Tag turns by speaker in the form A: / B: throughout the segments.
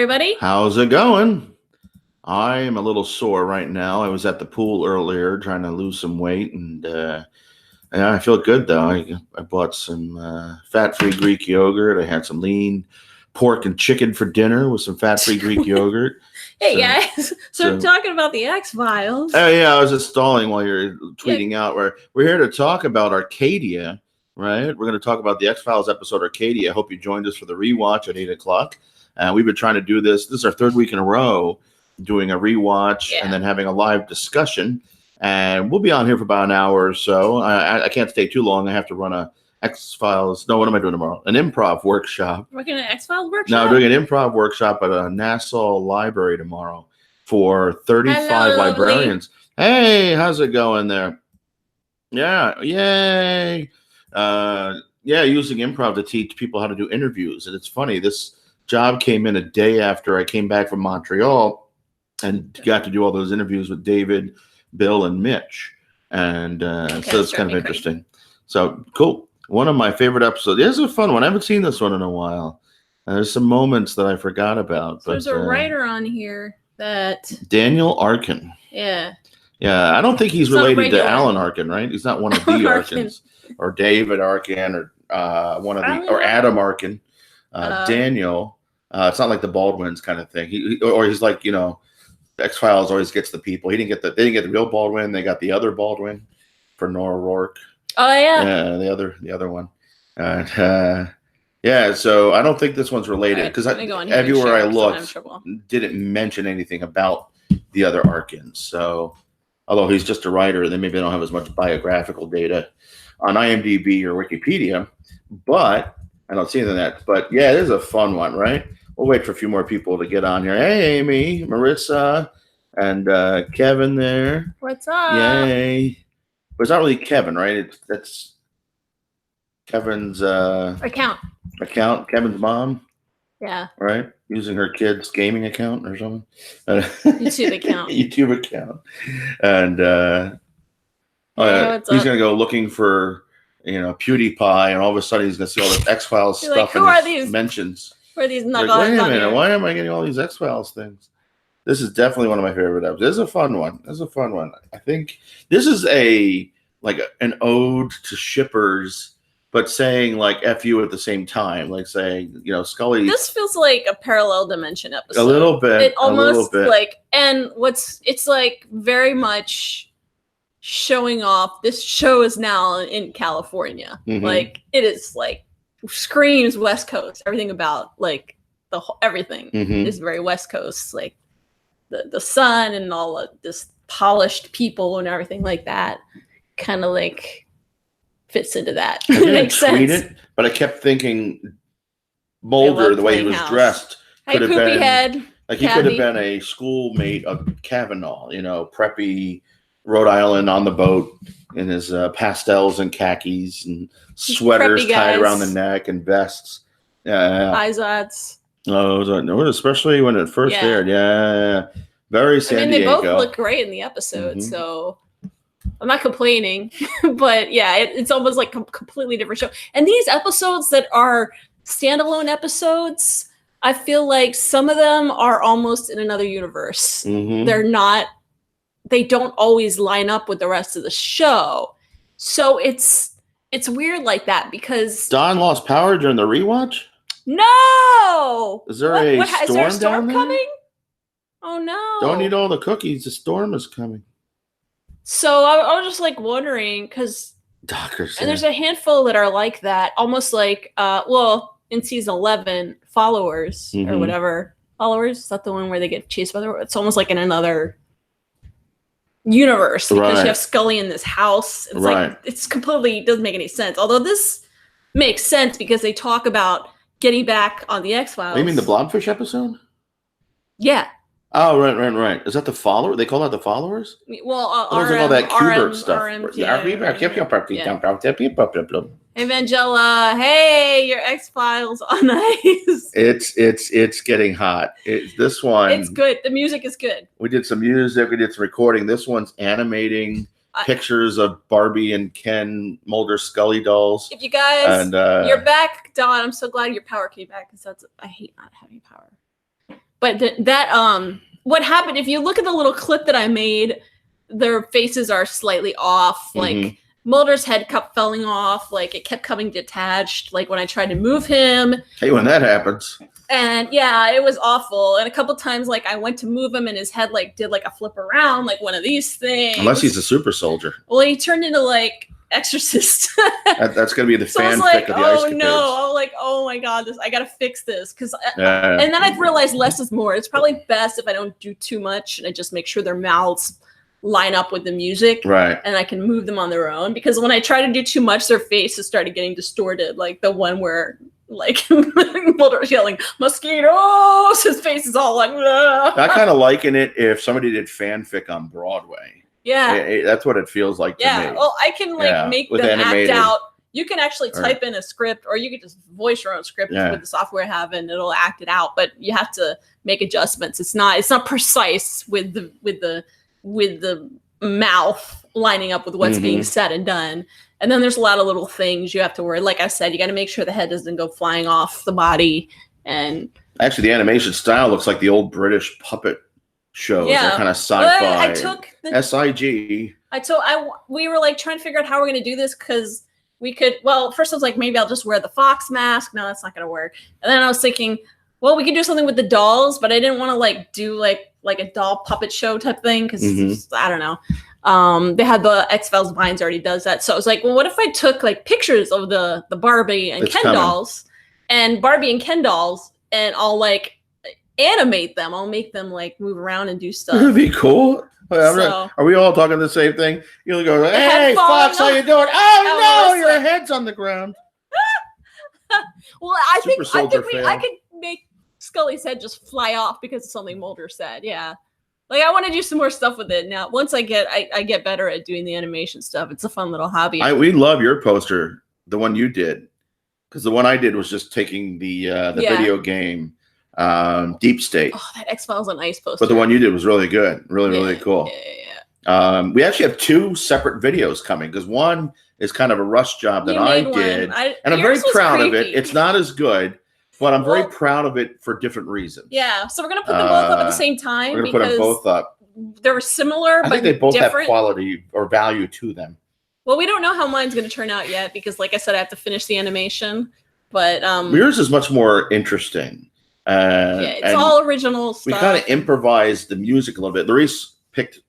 A: everybody.
B: How's it going? I am a little sore right now. I was at the pool earlier trying to lose some weight, and I feel good though. I bought some fat-free Greek yogurt. I had some lean pork and chicken for dinner with some fat-free Greek yogurt.
A: Hey guys, so talking about the X-Files.
B: Oh yeah, I was just stalling while you're tweeting out. We're here to talk about Arcadia, right? We're going to talk about the X-Files episode Arcadia. I hope you joined us for the rewatch at 8 o'clock. We've been trying to do this. This is our third week in a row doing a rewatch and then having a live discussion. And we'll be on here for about an hour or so. I can't stay too long. I have to run a X-Files. No, what am I doing tomorrow? An improv workshop.
A: Working an X-Files workshop?
B: No, I'm doing an improv workshop at a Nassau library tomorrow for 35 librarians. Hey, how's it going there? Yeah, yay. Using improv to teach people how to do interviews. And it's funny, this job came in a day after I came back from Montreal and got to do all those interviews with David, Bill, and Mitch. And so it's kind of interesting. So cool. One of my favorite episodes. This is a fun one. I haven't seen this one in a while. There's some moments that I forgot about.
A: So there's a writer on here that...
B: Daniel Arkin.
A: Yeah.
B: Yeah, I don't think he's related to Alan Arkin, right? He's not one of the Arkins. Or David Arkin or or Adam Arkin. Daniel... it's not like the Baldwins kind of thing. He's like, X-Files always gets the people. They didn't get the real Baldwin. They got the other Baldwin for Nora Rourke.
A: Oh yeah.
B: Yeah, the other one. So I don't think this one's related because everywhere I looked didn't mention anything about the other Arkins. So although he's just a writer, they maybe don't have as much biographical data on IMDb or Wikipedia, but I don't see anything that. But yeah, it is a fun one, right? We'll wait for a few more people to get on here. Hey, Amy, Marissa, and Kevin there.
A: What's up?
B: Yay. But it's not really Kevin, right? That's Kevin's
A: account.
B: Kevin's mom.
A: Yeah.
B: Right? Using her kid's gaming account or something.
A: YouTube account.
B: YouTube account. And he's going to go looking for... PewDiePie, and all of a sudden he's going to see all this X-Files stuff.
A: Like, who are these
B: mentions?
A: Who are these knuckleheads?
B: Wait a minute, why am I getting all these X-Files things? This is definitely one of my favorite episodes. This is a fun one. I think this is an ode to shippers, but saying like F you at the same time, like saying, Scully.
A: This feels like a parallel dimension episode.
B: A little bit.
A: It almost it's like very much showing off this show is now in California.
B: Mm-hmm.
A: Like it is like screams West Coast. Everything about like everything is very West Coast. Like the sun and all of this polished people and everything like that kind of like fits into that.
B: I didn't
A: makes
B: tweet
A: sense.
B: it, but I kept thinking Mulder, the way he was dressed, could have been like he could have been a schoolmate of Kavanaugh, preppy Rhode Island on the boat in his pastels and khakis and sweaters tied around the neck and vests. Yeah.
A: Izods.
B: Oh, especially when it first aired. Yeah. Very San Diego.
A: They both look great in the episode, so I'm not complaining. But yeah, it's almost like a completely different show. And these episodes that are standalone episodes, I feel like some of them are almost in another universe. They're not. They don't always line up with the rest of the show. So it's weird like that because...
B: Don lost power during the rewatch?
A: No!
B: Is there a storm
A: is there a storm
B: down there?
A: coming? Oh no.
B: Don't eat all the cookies. The storm is coming.
A: So I was just like wondering because... And there's a handful that are like that. Almost like, in season 11, Followers or whatever. Followers? Is that the one where they get chased by the... It's almost like in another... universe because you have Scully in this house. It's like it's completely doesn't make any sense. Although this makes sense because they talk about getting back on the X-Files.
B: You mean the Blobfish episode?
A: Yeah.
B: Oh, right. Is that the follower? They call that the followers?
A: Well,
B: all that Kubert stuff.
A: Evangela, hey, your X-Files on ice.
B: It's getting hot. This one.
A: It's good. The music is good.
B: We did some music. We did some recording. This one's animating pictures of Barbie and Ken Mulder Scully dolls.
A: If you guys, you're back, Don. I'm so glad your power came back because I hate not having power. But what happened, if you look at the little clip that I made, their faces are slightly off. Like Mulder's head kept falling off. Like it kept coming detached. Like when I tried to move him.
B: Hey, when that happens.
A: And yeah, it was awful. And a couple times, like I went to move him and his head like did like a flip around, like one of these things.
B: Unless he's a super soldier.
A: Well, he turned into like Exorcist.
B: That's gonna be the
A: so
B: fanfic
A: like,
B: of the Ice Capades.
A: No, I'm like, oh my god, I gotta fix this because. And then I realized less is more. It's probably best if I don't do too much and I just make sure their mouths line up with the music,
B: right? And
A: I can move them on their own. Because when I try to do too much, their faces started getting distorted. Like the one where. Like Mulder's yelling mosquitoes, his face is all like. Ugh.
B: I kind of liken it if somebody did fanfic on Broadway.
A: Yeah,
B: that's what it feels like to me.
A: Well, I can like make them animated. Act out. You can actually type in a script, or you can just voice your own script with the software I have, and it'll act it out. But you have to make adjustments. It's not precise with the mouth lining up with what's being said and done. And then there's a lot of little things you have to worry. Like I said, you got to make sure the head doesn't go flying off the body. And actually,
B: the animation style looks like the old British puppet shows. Yeah, kind of sci-fi.
A: I took
B: the SIG.
A: We were like trying to figure out how we're going to do this because we could. Well, first I was like, maybe I'll just wear the fox mask. No, that's not going to work. And then I was thinking, well, we could do something with the dolls, but I didn't want to like do like a doll puppet show type thing because I don't know. They had the X-Files Vines already does that. So I was like, well, what if I took like pictures of the Barbie and Ken dolls and Barbie and Ken dolls and I'll like animate them. I'll make them like move around and do stuff.
B: That'd be cool. Are we all talking the same thing? You'll go, hey, Fox, how you doing? Oh, no, your head's on the ground.
A: Well, I think I could make Scully's head just fly off because of something Mulder said. Yeah. Like I want to do some more stuff with it now. Once I get better at doing the animation stuff, it's a fun little hobby.
B: We love your poster, the one you did, because the one I did was just taking the video game Deep State.
A: Oh, that X-Files on Ice poster.
B: But the one you did was really good, really cool.
A: Yeah.
B: We actually have 2 separate videos coming because one is kind of a rush job that I did, and I'm very proud of it. It's not as good. But I'm very proud of it for different reasons.
A: Yeah, so we're gonna put them both up at the same time.
B: We're gonna put them both up.
A: They're similar, but
B: I think they both
A: different.
B: Have quality or value to them.
A: Well, we don't know how mine's gonna turn out yet because, like I said, I have to finish the animation. But
B: yours is much more interesting.
A: It's all original stuff.
B: We kind of improvised the music a little bit. Larice picked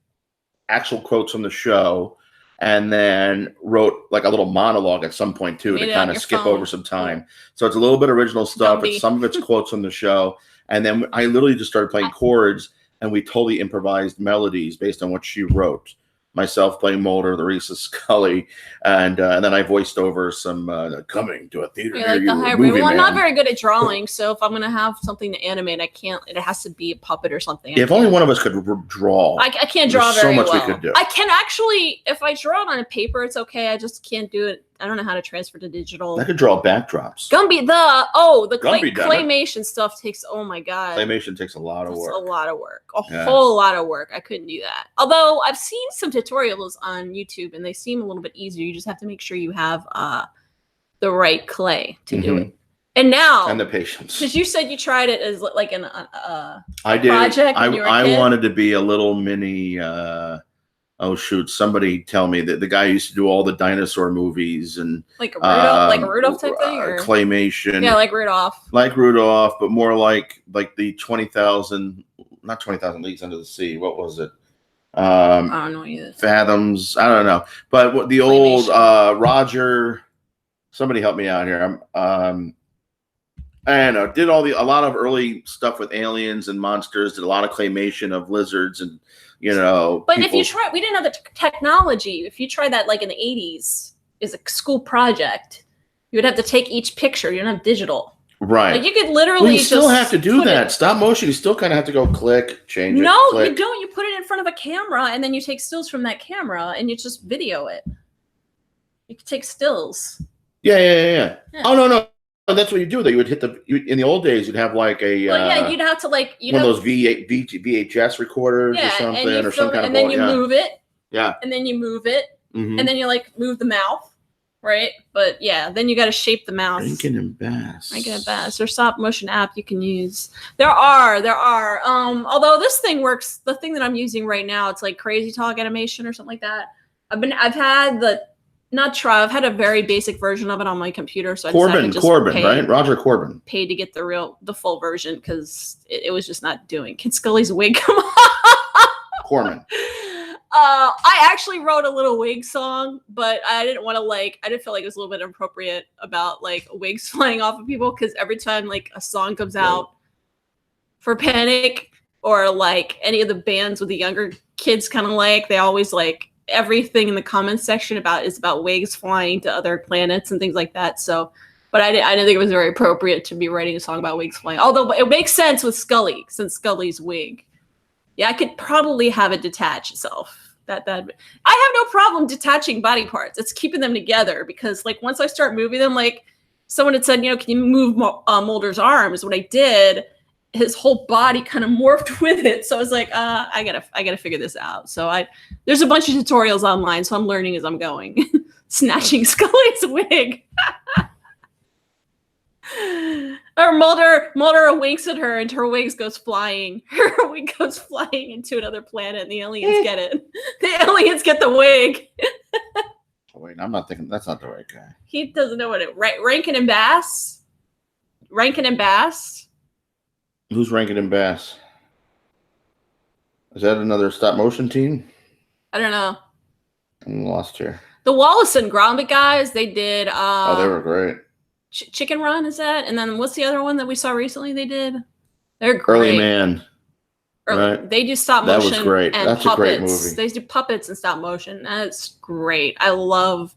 B: actual quotes from the show. And then wrote like a little monologue at some point too to kind of skip over some time. So it's a little bit original stuff. It's some of it's quotes from the show. And then I literally just started playing chords and we totally improvised melodies based on what she wrote. Myself playing Mulder, Larice Scully, and then I voiced over some coming to a theater near you.
A: Well, I'm not very good at drawing, so if I'm gonna have something to animate, I can't. It has to be a puppet or something.
B: If only one of us could draw.
A: I can't draw very well.
B: So much we could do.
A: I can actually, if I draw it on a paper, it's okay. I just can't do it. I don't know how to transfer to digital.
B: I could draw backdrops.
A: Gumby, claymation stuff takes. Oh my god,
B: claymation takes a lot of work.
A: A lot of work. Whole lot of work. I couldn't do that. Although I've seen some tutorials on YouTube, and they seem a little bit easier. You just have to make sure you have the right clay to do it. And now,
B: and the patience,
A: because you said you tried it as like an
B: I did.
A: Project.
B: I wanted to be a little mini. Oh shoot! Somebody tell me that the guy used to do all the dinosaur movies and
A: like a Rudolph type thing, or
B: claymation.
A: Yeah, like Rudolph,
B: but more like the 20,000, not 20,000 Leagues Under the Sea. What was it?
A: I don't know either.
B: Fathoms. I don't know. But what the old Roger. Somebody help me out here. I don't know. Did a lot of early stuff with aliens and monsters. Did a lot of claymation of lizards and.
A: But if you try, we didn't have the technology. If you try that like in the 80s is a school project, you would have to take each picture. You don't have digital.
B: Right.
A: Like you could literally
B: well, you still have to do that. Stop motion. You still kind of have to go click, change it.
A: No,
B: click.
A: you don't. You put it in front of a camera and then you take stills from that camera and you just video it. You could take stills.
B: Yeah. Oh, no. That's what you do. Though you would hit in the old days. You'd have like a
A: you'd have to like
B: one of those VHS recorders or something, or some kind of.
A: And then you move it.
B: Yeah.
A: And then you move it, and then you like move the mouth, right? But yeah, then you got to shape the mouse.
B: Rankin and Bass.
A: Rankin and Bass. There's stop motion app you can use. There are. Although this thing works, the thing that I'm using right now, it's like Crazy Talk animation or something like that. I've had a very basic version of it on my computer. So
B: Corbin, right? Roger Corbin.
A: Paid to get the full version because it was just not doing. Can Scully's wig come on?
B: Corbin.
A: I actually wrote a little wig song, but I didn't want to I didn't feel like it was a little bit inappropriate about like wigs flying off of people because every time like a song comes out for Panic or like any of the bands with the younger kids kind of they always everything in the comments section is about wigs flying to other planets and things like that. So, but I didn't think it was very appropriate to be writing a song about wigs flying. Although it makes sense with Scully since Scully's wig. Yeah, I could probably have it detach itself. I have no problem detaching body parts. It's keeping them together because once I start moving them, someone had said, can you move Mulder's arms? When I did, his whole body kind of morphed with it. So I was like, I gotta figure this out. So there's a bunch of tutorials online, so I'm learning as I'm going. Snatching Scully's wig. Or Mulder winks at her and her wig goes flying. Her wig goes flying into another planet and the aliens get it. The aliens get the wig.
B: Wait, I'm not thinking that's not the right guy.
A: He doesn't know what Rankin and Bass? Rankin and Bass?
B: Who's Rankin and Bass? Is that another stop motion team?
A: I don't know.
B: I'm lost here.
A: The Wallace and Gromit guys, they did
B: they were great.
A: Chicken Run is that? And then what's the other one that we saw recently they did? They're great.
B: Early Man. Right.
A: They do stop motion.
B: That was great.
A: And
B: That's
A: puppets.
B: A great movie.
A: They do puppets and stop motion. That's great. I love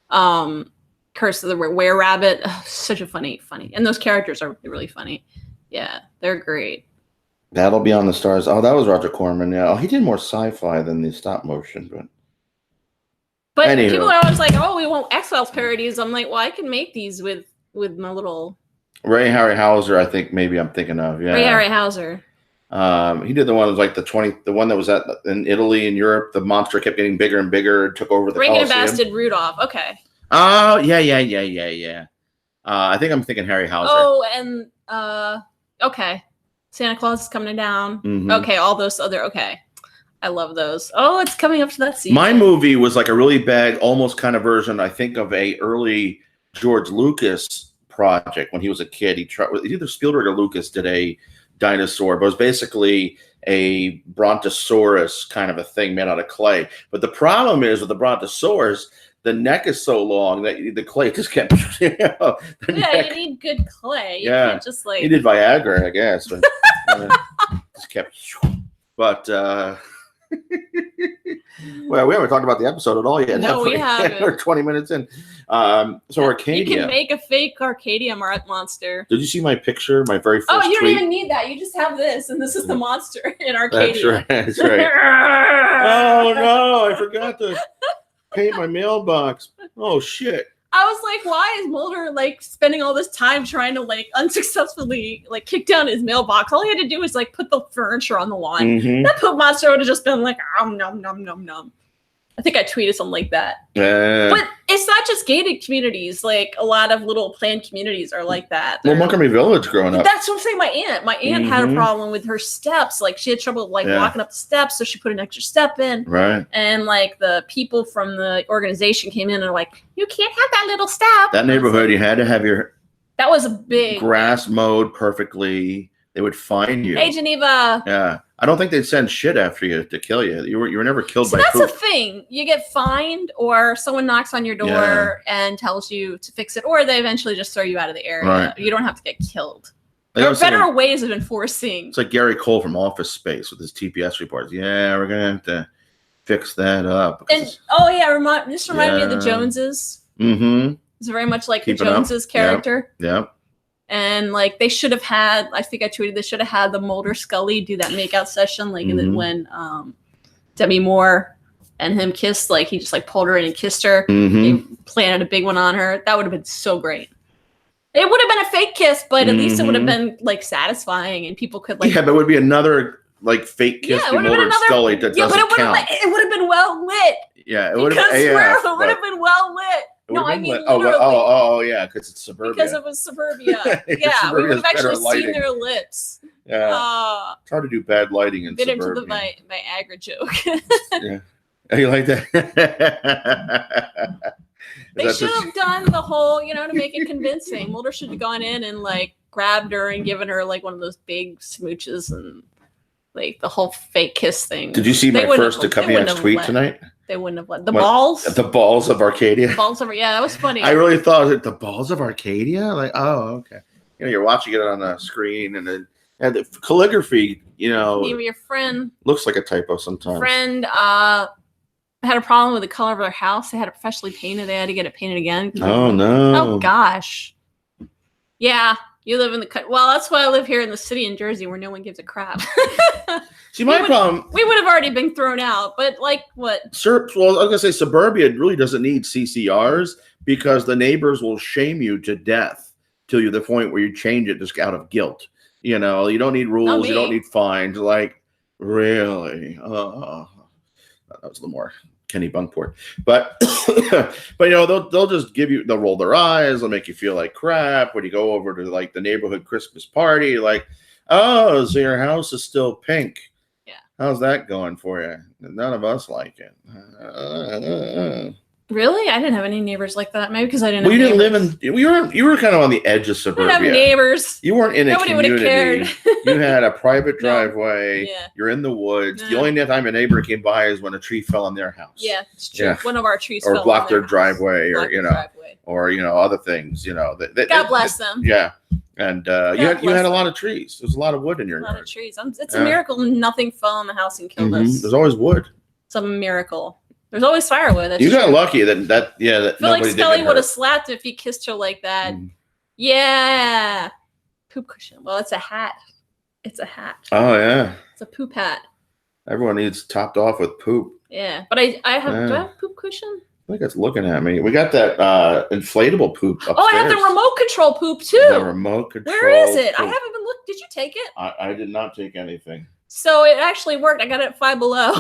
A: Curse of the Were-Rabbit. Such a funny. And those characters are really funny. Yeah, they're great.
B: That'll Be on the Stars. Oh, that was Roger Corman. Yeah. Oh, he did more sci-fi than the stop motion,
A: But
B: anywho.
A: People are always like, "Oh, we want X-Files parodies." I'm like, "Well, I can make these with my little."
B: Ray Harryhauser, I think maybe I'm thinking of. Yeah.
A: Ray Harryhauser.
B: He did the one that was the one that was in Italy and Europe. The monster kept getting bigger and bigger. Took over the
A: Rankin and
B: Colosseum.
A: Bass did Rudolph. Okay.
B: Oh yeah. I think I'm thinking Harryhauser.
A: Oh, and okay, Santa Claus is coming down.
B: Mm-hmm.
A: Okay, all those other okay. I love those. Oh, it's coming up to that season.
B: My movie was like a really bad, almost kind of version, I think, of a early George Lucas project when he was a kid. Either Spielberg or Lucas did a dinosaur, but it was basically a brontosaurus kind of a thing made out of clay. But the problem is with the brontosaurus, the neck is so long that the clay just kept. You
A: need good clay. You
B: yeah,
A: can't just
B: he did Viagra, I guess. But, just kept. But. Well, we haven't talked about the episode at all yet.
A: No, we haven't.
B: We're 20 minutes in. So Arcadia.
A: You can make a fake Arcadia monster.
B: Did you see my picture? My very first
A: you
B: tweet?
A: don't even need that. You just have this, and this is the monster in Arcadia.
B: That's right. Oh, no. I forgot to paint my mailbox. Oh, shit.
A: I was like, why is Mulder spending all this time trying to unsuccessfully kick down his mailbox? All he had to do was put the furniture on the lawn.
B: Mm-hmm.
A: That poop monster would have just been nom nom nom nom nom. I think I tweeted something like that. But it's not just gated communities. A lot of little planned communities are like that.
B: Well, Montgomery Village growing up.
A: That's what I'm saying. My aunt had a problem with her steps. She had trouble walking up the steps, so she put an extra step in.
B: Right.
A: And the people from the organization came in and were like, "You can't have that little step."
B: That neighborhood, you had to have your
A: that was a big
B: grass mowed perfectly. They would find you.
A: Hey, Geneva.
B: Yeah. I don't think they'd send shit after you to kill you. You were never killed by
A: that's
B: poop.
A: the thing. You get fined or someone knocks on your door and tells you to fix it, or they eventually just throw you out of the area. Right. You don't have to get killed. There are better ways of enforcing.
B: It's like Gary Cole from Office Space with his TPS reports. Yeah, we're going to have to fix that up.
A: And this reminded me of the Joneses.
B: Mm-hmm.
A: It's very much like the Joneses character.
B: Yep.
A: And they should have had, I think I tweeted, they should have had the Mulder Scully do that makeout session, and then when Demi Moore and him kissed, he just pulled her in and kissed her.
B: Mm-hmm.
A: He planted a big one on her. That would have been so great. It would have been a fake kiss, but at least it would have been satisfying, and people could
B: yeah, but it would be another fake kiss to Mulder and Scully that doesn't count.
A: It would have been well lit.
B: Yeah, it would have.
A: It would have been well lit. No, I mean
B: oh, yeah, because it's suburbia.
A: Because it was suburbia. Yeah, we would have actually seen their lips.
B: Yeah, it's hard to do bad lighting in suburbia.
A: Bit into my Agra joke.
B: Yeah, you like that?
A: They should have done the whole, to make it convincing. Mulder should have gone in and like grabbed her and given her like one of those big smooches and like the whole fake kiss thing.
B: Did you see my first Duchovny tweet tonight?
A: They wouldn't have let balls.
B: The balls of Arcadia.
A: Yeah, that was funny.
B: I really thought the balls of Arcadia. Like, oh, okay. You're watching it on the screen, and the calligraphy.
A: Maybe your friend
B: looks like a typo sometimes.
A: Friend had a problem with the color of their house. They had it professionally painted. They had to get it painted again.
B: Oh no!
A: Oh gosh. Yeah. You live in the well. That's why I live here in the city in Jersey, where no one gives a crap.
B: See, my problem.
A: We would have already been thrown out, but like what?
B: Well, I was gonna say suburbia really doesn't need CCRs because the neighbors will shame you to death till you're the point where you change it just out of guilt. You don't need rules. You don't need fines. Like really, that was a little more Kenny Bunkport, but they'll just they'll roll their eyes, they'll make you feel like crap when you go over to like the neighborhood Christmas party, like, oh, so your house is still pink.
A: Yeah.
B: How's that going for you? None of us like it.
A: Really? I didn't have any neighbors like that. Maybe because I didn't.
B: Well, you didn't live in. You were kind of on the edge of suburbia.
A: I didn't have neighbors.
B: You weren't in
A: Nobody
B: a community.
A: Would have cared.
B: You had a private driveway.
A: No. Yeah.
B: You're in the woods.
A: No.
B: The only time a neighbor came by is when a tree fell on their house.
A: Yeah, it's true.
B: Yeah.
A: One of our trees
B: or
A: fell
B: blocked
A: on
B: their driveway,
A: driveway.
B: or other things.
A: God bless them.
B: Yeah, and you had a lot of trees. There's a lot of wood in your yard.
A: A lot of trees. It's a miracle nothing fell on the house and killed us.
B: There's always wood.
A: It's a miracle. There's always firewood.
B: You got lucky that
A: I feel like Scully would have slapped if he kissed her like that. Yeah. Poop cushion. Well, it's a hat. It's a hat.
B: Oh yeah.
A: It's a poop hat.
B: Everyone needs topped off with poop.
A: Yeah, but I have. Do I have a poop cushion?
B: I think it's looking at me. We got that inflatable poop upstairs.
A: Oh, I have the remote control poop too.
B: The remote control.
A: Where is it?
B: Poop.
A: I haven't been looked. Did you take it?
B: I did not take anything.
A: So it actually worked. I got it at Five Below.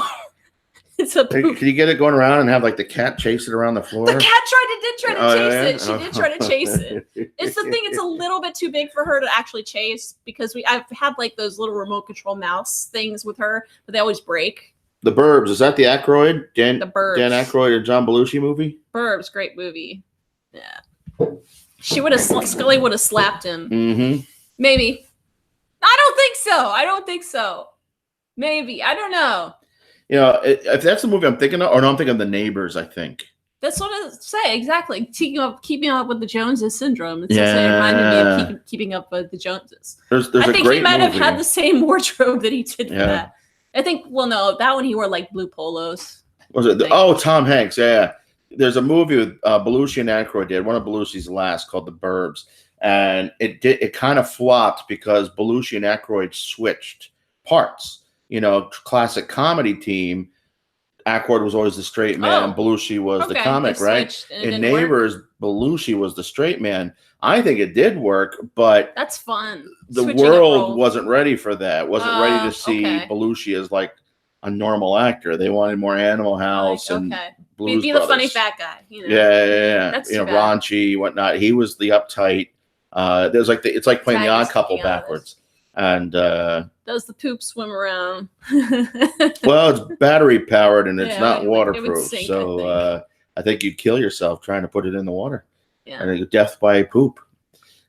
A: It's a poop.
B: Can you get it going around and have like the cat chase it around the floor?
A: The cat did try to chase it. She did try to chase it. It's the thing. It's a little bit too big for her to actually chase because I've had like those little remote control mouse things with her, but they always break.
B: The Burbs, is that the Aykroyd?
A: The Burbs.
B: Dan Aykroyd and John Belushi movie?
A: Burbs, great movie. Yeah. Scully would have slapped him.
B: Mm-hmm.
A: Maybe. I don't think so. Maybe. I don't know.
B: If that's the movie I'm thinking of, or no, I'm thinking of The Neighbors, I think.
A: That's what I say, exactly. Keeping up with the Joneses syndrome. It's also reminded me of keeping up with the Joneses.
B: There's
A: I think he might have had the same wardrobe that he did for that. I think, that one he wore like blue polos.
B: Was it? Tom Hanks, yeah. There's a movie with Belushi and Aykroyd did, one of Belushi's last, called The Burbs. And it kind of flopped because Belushi and Aykroyd switched parts. Classic comedy team. Aykroyd was always the straight man. Belushi was the comic, right? In Neighbors, Belushi was the straight man. I think it did work, but
A: that's fun.
B: The world wasn't ready for that. Wasn't ready to see Belushi as like a normal actor. They wanted more Animal House and Blues
A: be
B: Brothers.
A: the funny fat guy.
B: Yeah.
A: That's
B: raunchy, whatnot. He was the uptight. There's like it's like playing The Odd Couple backwards. And
A: does the poop swim around?
B: Well, it's battery powered and it's not waterproof.
A: Sink,
B: so I think you'd kill yourself trying to put it in the water.
A: Yeah.
B: And death by poop.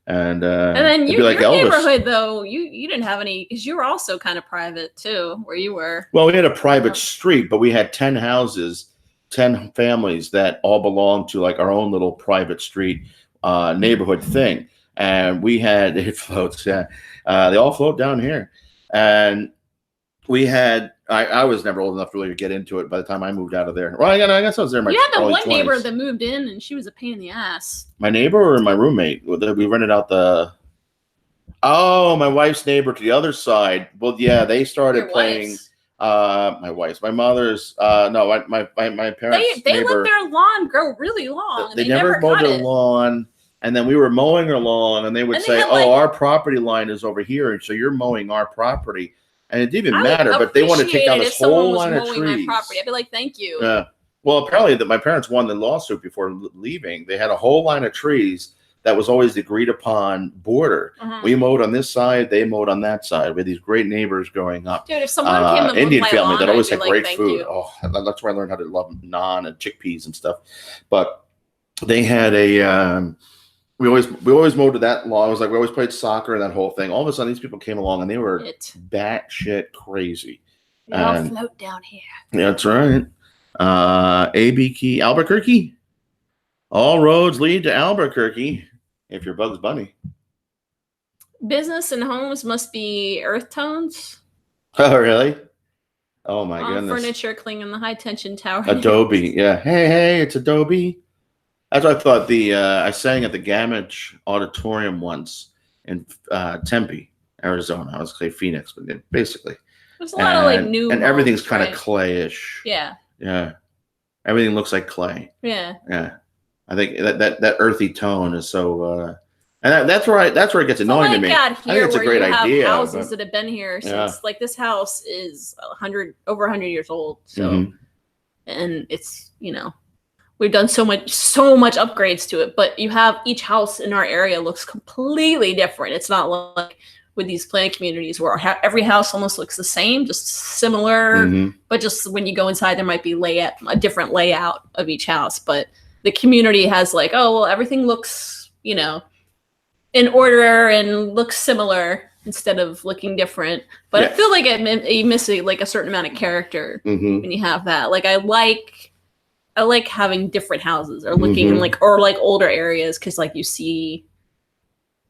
B: And
A: then your
B: like
A: neighborhood though, you didn't have any because you were also kind of private too, where you were.
B: Well, we had a private street, but we had 10 houses, 10 families that all belonged to like our own little private street neighborhood thing. And we had, it floats, they all float down here. And we had, I was never old enough to really get into it by the time I moved out of there. Well, I guess I was there in my
A: You had the one
B: 20s.
A: neighbor that moved in and she was a pain in the ass.
B: My neighbor or my roommate? We rented out my wife's neighbor to the other side. Well, yeah, they started playing. My mother's, my parents'
A: They
B: neighbor,
A: let their lawn grow really long.
B: They never mowed their lawn. And then we were mowing our lawn, and they would say, our property line is over here, and so you're mowing our property. And it didn't even matter, but they want to take down this whole line of trees.
A: My property. I'd be like, thank you.
B: Yeah. Well, apparently that my parents won the lawsuit before leaving. They had a whole line of trees that was always the agreed upon border. We mowed on this side, they mowed on that side. We had these great neighbors growing up.
A: Dude, if someone came to
B: Indian
A: my
B: family
A: lawn,
B: that always
A: I'd
B: had
A: be like,
B: great
A: "Thank
B: food.
A: you."
B: Oh, that's where I learned how to love naan and chickpeas and stuff. But they had a we always mowed to that lawn. It was like we always played soccer and that whole thing. All of a sudden, these people came along and they were batshit crazy.
A: We all float down here.
B: That's right. AB Key, Albuquerque. All roads lead to Albuquerque. If you're Bugs Bunny.
A: Business and homes must be earth tones.
B: Oh, really? Oh my goodness.
A: Furniture clinging the high tension tower.
B: Adobe. Yeah. Hey, it's Adobe. That's what I thought. I sang at the Gamage Auditorium once in Tempe, Arizona. I was going to say Phoenix, but basically.
A: There's a lot of like new.
B: And everything's kind of clayish.
A: Yeah.
B: Yeah. Everything looks like clay.
A: Yeah.
B: Yeah. I think that earthy tone is so, and that's where it gets annoying to me. I think it's a great idea.
A: Houses that have been here since, like this house is over 100 years old. So, and it's we've done so much upgrades to it. But you have each house in our area looks completely different. It's not like with these planned communities where every house almost looks the same, just similar. But just when you go inside, there might be a different layout of each house, but the community has like, oh, well, everything looks, in order and looks similar instead of looking different. But I feel like you miss like a certain amount of character when you have that. Like I like having different houses or looking in like older areas because like you see.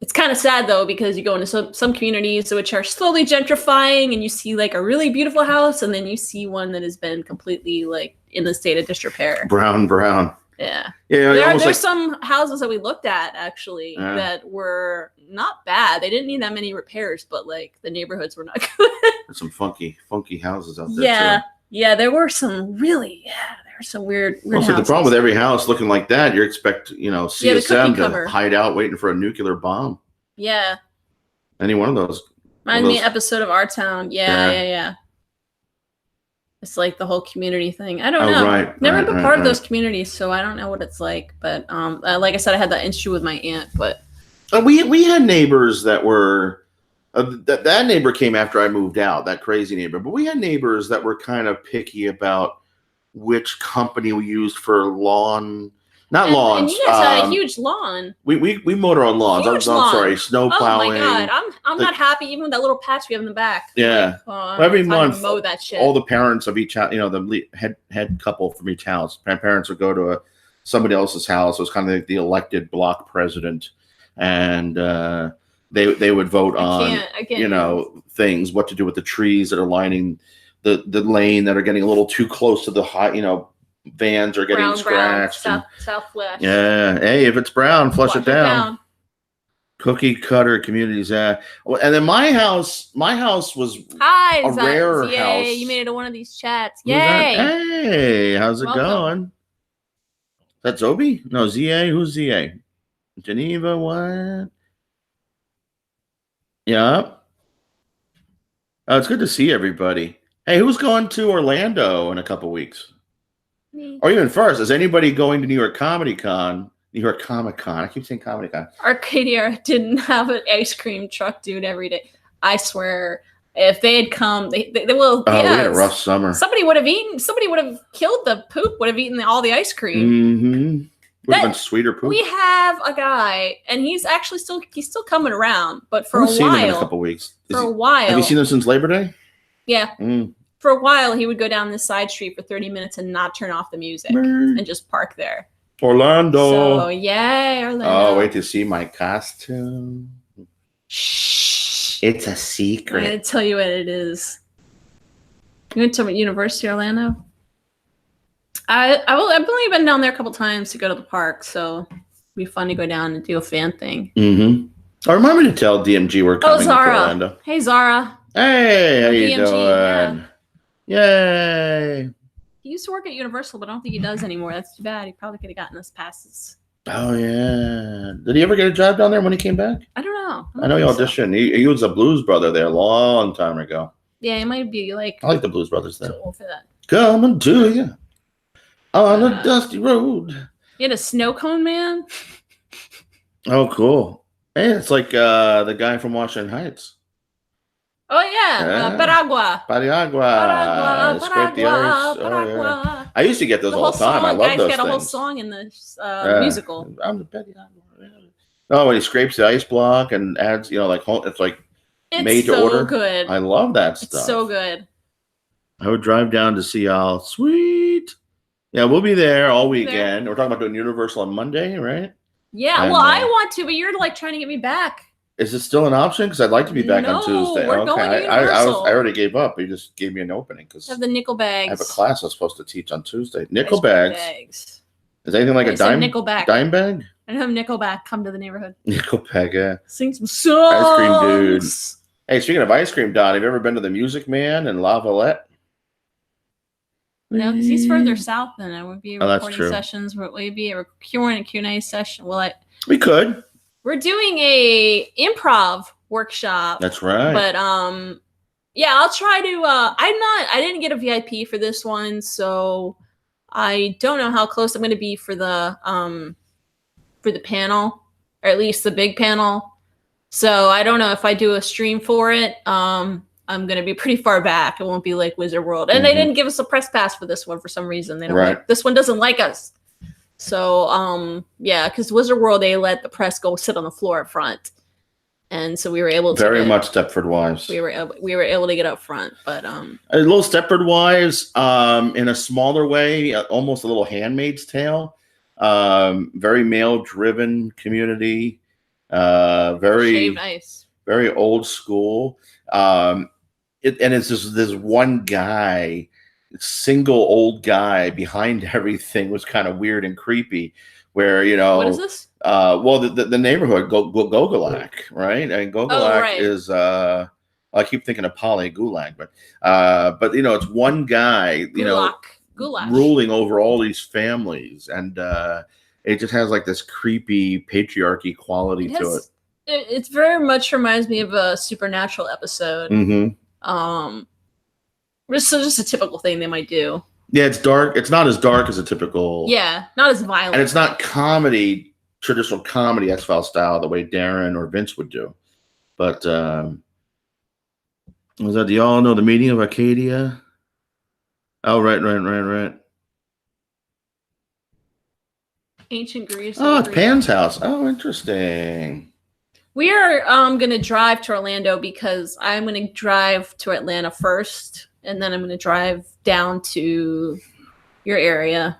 A: It's kind of sad though because you go into some communities which are slowly gentrifying and you see like a really beautiful house and then you see one that has been completely like in a state of disrepair. Brown. Yeah. There's some houses that we looked at actually that were not bad. They didn't need that many repairs, but like the neighborhoods were not good.
B: There's some funky houses out there.
A: Yeah, there were some really there were some weird houses.
B: The problem with every house looking like that, you expect, CSM to hide out waiting for a nuclear bomb. Yeah. Any one of those.
A: Remind me episode of Our Town. Yeah. It's like the whole community thing. I don't know. Never been part of those communities, so I don't know what it's like. But like I said, I had that issue with my aunt. But
B: we had neighbors that were that neighbor came after I moved out. That crazy neighbor. But we had neighbors that were kind of picky about which company we used for lawns.
A: And you guys had a huge lawn.
B: We mowed our own lawns. I'm sorry, snow plowing.
A: Oh my god, I'm not happy even with that little patch we have in the back.
B: Yeah, every month,
A: mow that shit.
B: All the parents of each house, the head couple from each house, parents would go to somebody else's house. It was kind of like the elected block president, and they would vote on things, what to do with the trees that are lining the lane that are getting a little too close to the high, vans are getting scratched.
A: Southwest.
B: Yeah. Hey, if it's brown, flush it down. Cookie cutter communities. And then my house was a rare house.
A: Yay, you made it to one of these chats. Yay.
B: Hey, how's it going? Is that Zobi? No, ZA. Who's ZA? Geneva, what? Yeah. Oh, it's good to see everybody. Hey, who's going to Orlando in a couple weeks? Me. Or even first, is anybody going to New York Comic Con? I keep saying Comic Con.
A: Arcadia didn't have an ice cream truck, dude, every day. I swear, if they had come, they will.
B: Oh, we had a rough summer.
A: Somebody would have killed the poop. Would have eaten all the ice cream.
B: Would have been sweeter poop.
A: We have a guy, and he's actually still coming around, but for a while.
B: Seen him in a couple weeks.
A: For a while.
B: Have you seen him since Labor Day?
A: Yeah. For a while, he would go down this side street for 30 minutes and not turn off the music and just park there.
B: Orlando.
A: So, yay, Orlando.
B: Oh, wait to see my costume. Shh. It's a secret.
A: I'm going to tell you what it is. You went to University of Orlando? I've only been down there a couple times to go to the park, so it'd be fun to go down and do a fan thing.
B: I remind me to tell DMG we're coming to Orlando.
A: Hey, Zara.
B: Hey, how you doing? Yay.
A: He used to work at Universal, but I don't think he does anymore. That's too bad. He probably could have gotten us passes.
B: Oh, yeah. Did he ever get a job down there when he came back?
A: I don't know.
B: I know he auditioned. He was a Blues Brother there a long time ago.
A: Yeah, he might be like...
B: I like the Blues Brothers there.
A: Too old for that.
B: Coming to you. On a dusty road.
A: You had a snow cone man?
B: Oh, cool. Hey, it's like the guy from Washington Heights.
A: Oh, yeah. Paragua.
B: Paragua. Scrape the ice.
A: Paragua.
B: Yeah. I used to get those all the time. I love those things.
A: Guy's got a whole song in the musical.
B: I'm the Betty Agua. Oh, when he scrapes the ice block and adds, like it's like made to order.
A: It's so good.
B: I love that stuff.
A: It's so good.
B: I would drive down to see y'all. Sweet. Yeah, we'll be there all weekend. We're talking about doing Universal on Monday, right?
A: Yeah, and, I want to, but you're like trying to get me back.
B: Is it still an option? Because I'd like to be back on Tuesday.
A: We're going to Universal.
B: I already gave up. You just gave me an opening because
A: have the nickel bags.
B: I have a class I'm supposed to teach on Tuesday. Nickel bags. Is anything like a dime bag?
A: I have Nickelback come to the neighborhood.
B: Nickelback, yeah.
A: Sing some songs.
B: Ice cream dude. Hey, speaking of ice cream, Don, have you ever been to the Music Man in La Valette?
A: No, because he's further south than I would be recording sessions. Would we be a Q&A session?
B: We could.
A: We're doing a improv workshop.
B: That's right.
A: But yeah, I'll try to. I didn't get a VIP for this one, so I don't know how close I'm going to be for the panel, or at least the big panel. So I don't know if I do a stream for it. I'm going to be pretty far back. It won't be like Wizard World. And they didn't give us a press pass for this one for some reason. They don't this one doesn't like us. So, yeah, because Wizard World, they let the press go sit on the floor up front. And so we were able to
B: very much Stepford Wives.
A: We were able to get up front, but
B: a little Stepford Wives in a smaller way, almost a little Handmaid's Tale. Very male-driven community. Very old school. It's just this one guy, single old guy behind everything was kind of weird and creepy. Where what is this? Well, the neighborhood Gogolak, right? And Gogolak is I keep thinking of Polly Gulag, but it's one guy, ruling over all these families, and it just has like this creepy patriarchy quality to it.
A: It very much reminds me of a Supernatural episode. It's just a typical thing they might do.
B: Yeah, it's dark. It's not as dark as a typical.
A: Yeah, not as violent.
B: And it's not comedy, traditional comedy X-Files style, the way Darren or Vince would do. But do y'all know the meeting of Arcadia? Oh, right.
A: Ancient Greece.
B: Oh, it's Pan's house. Oh, interesting.
A: We are going to drive to Orlando because I'm going to drive to Atlanta first, and then I'm going to drive down to your area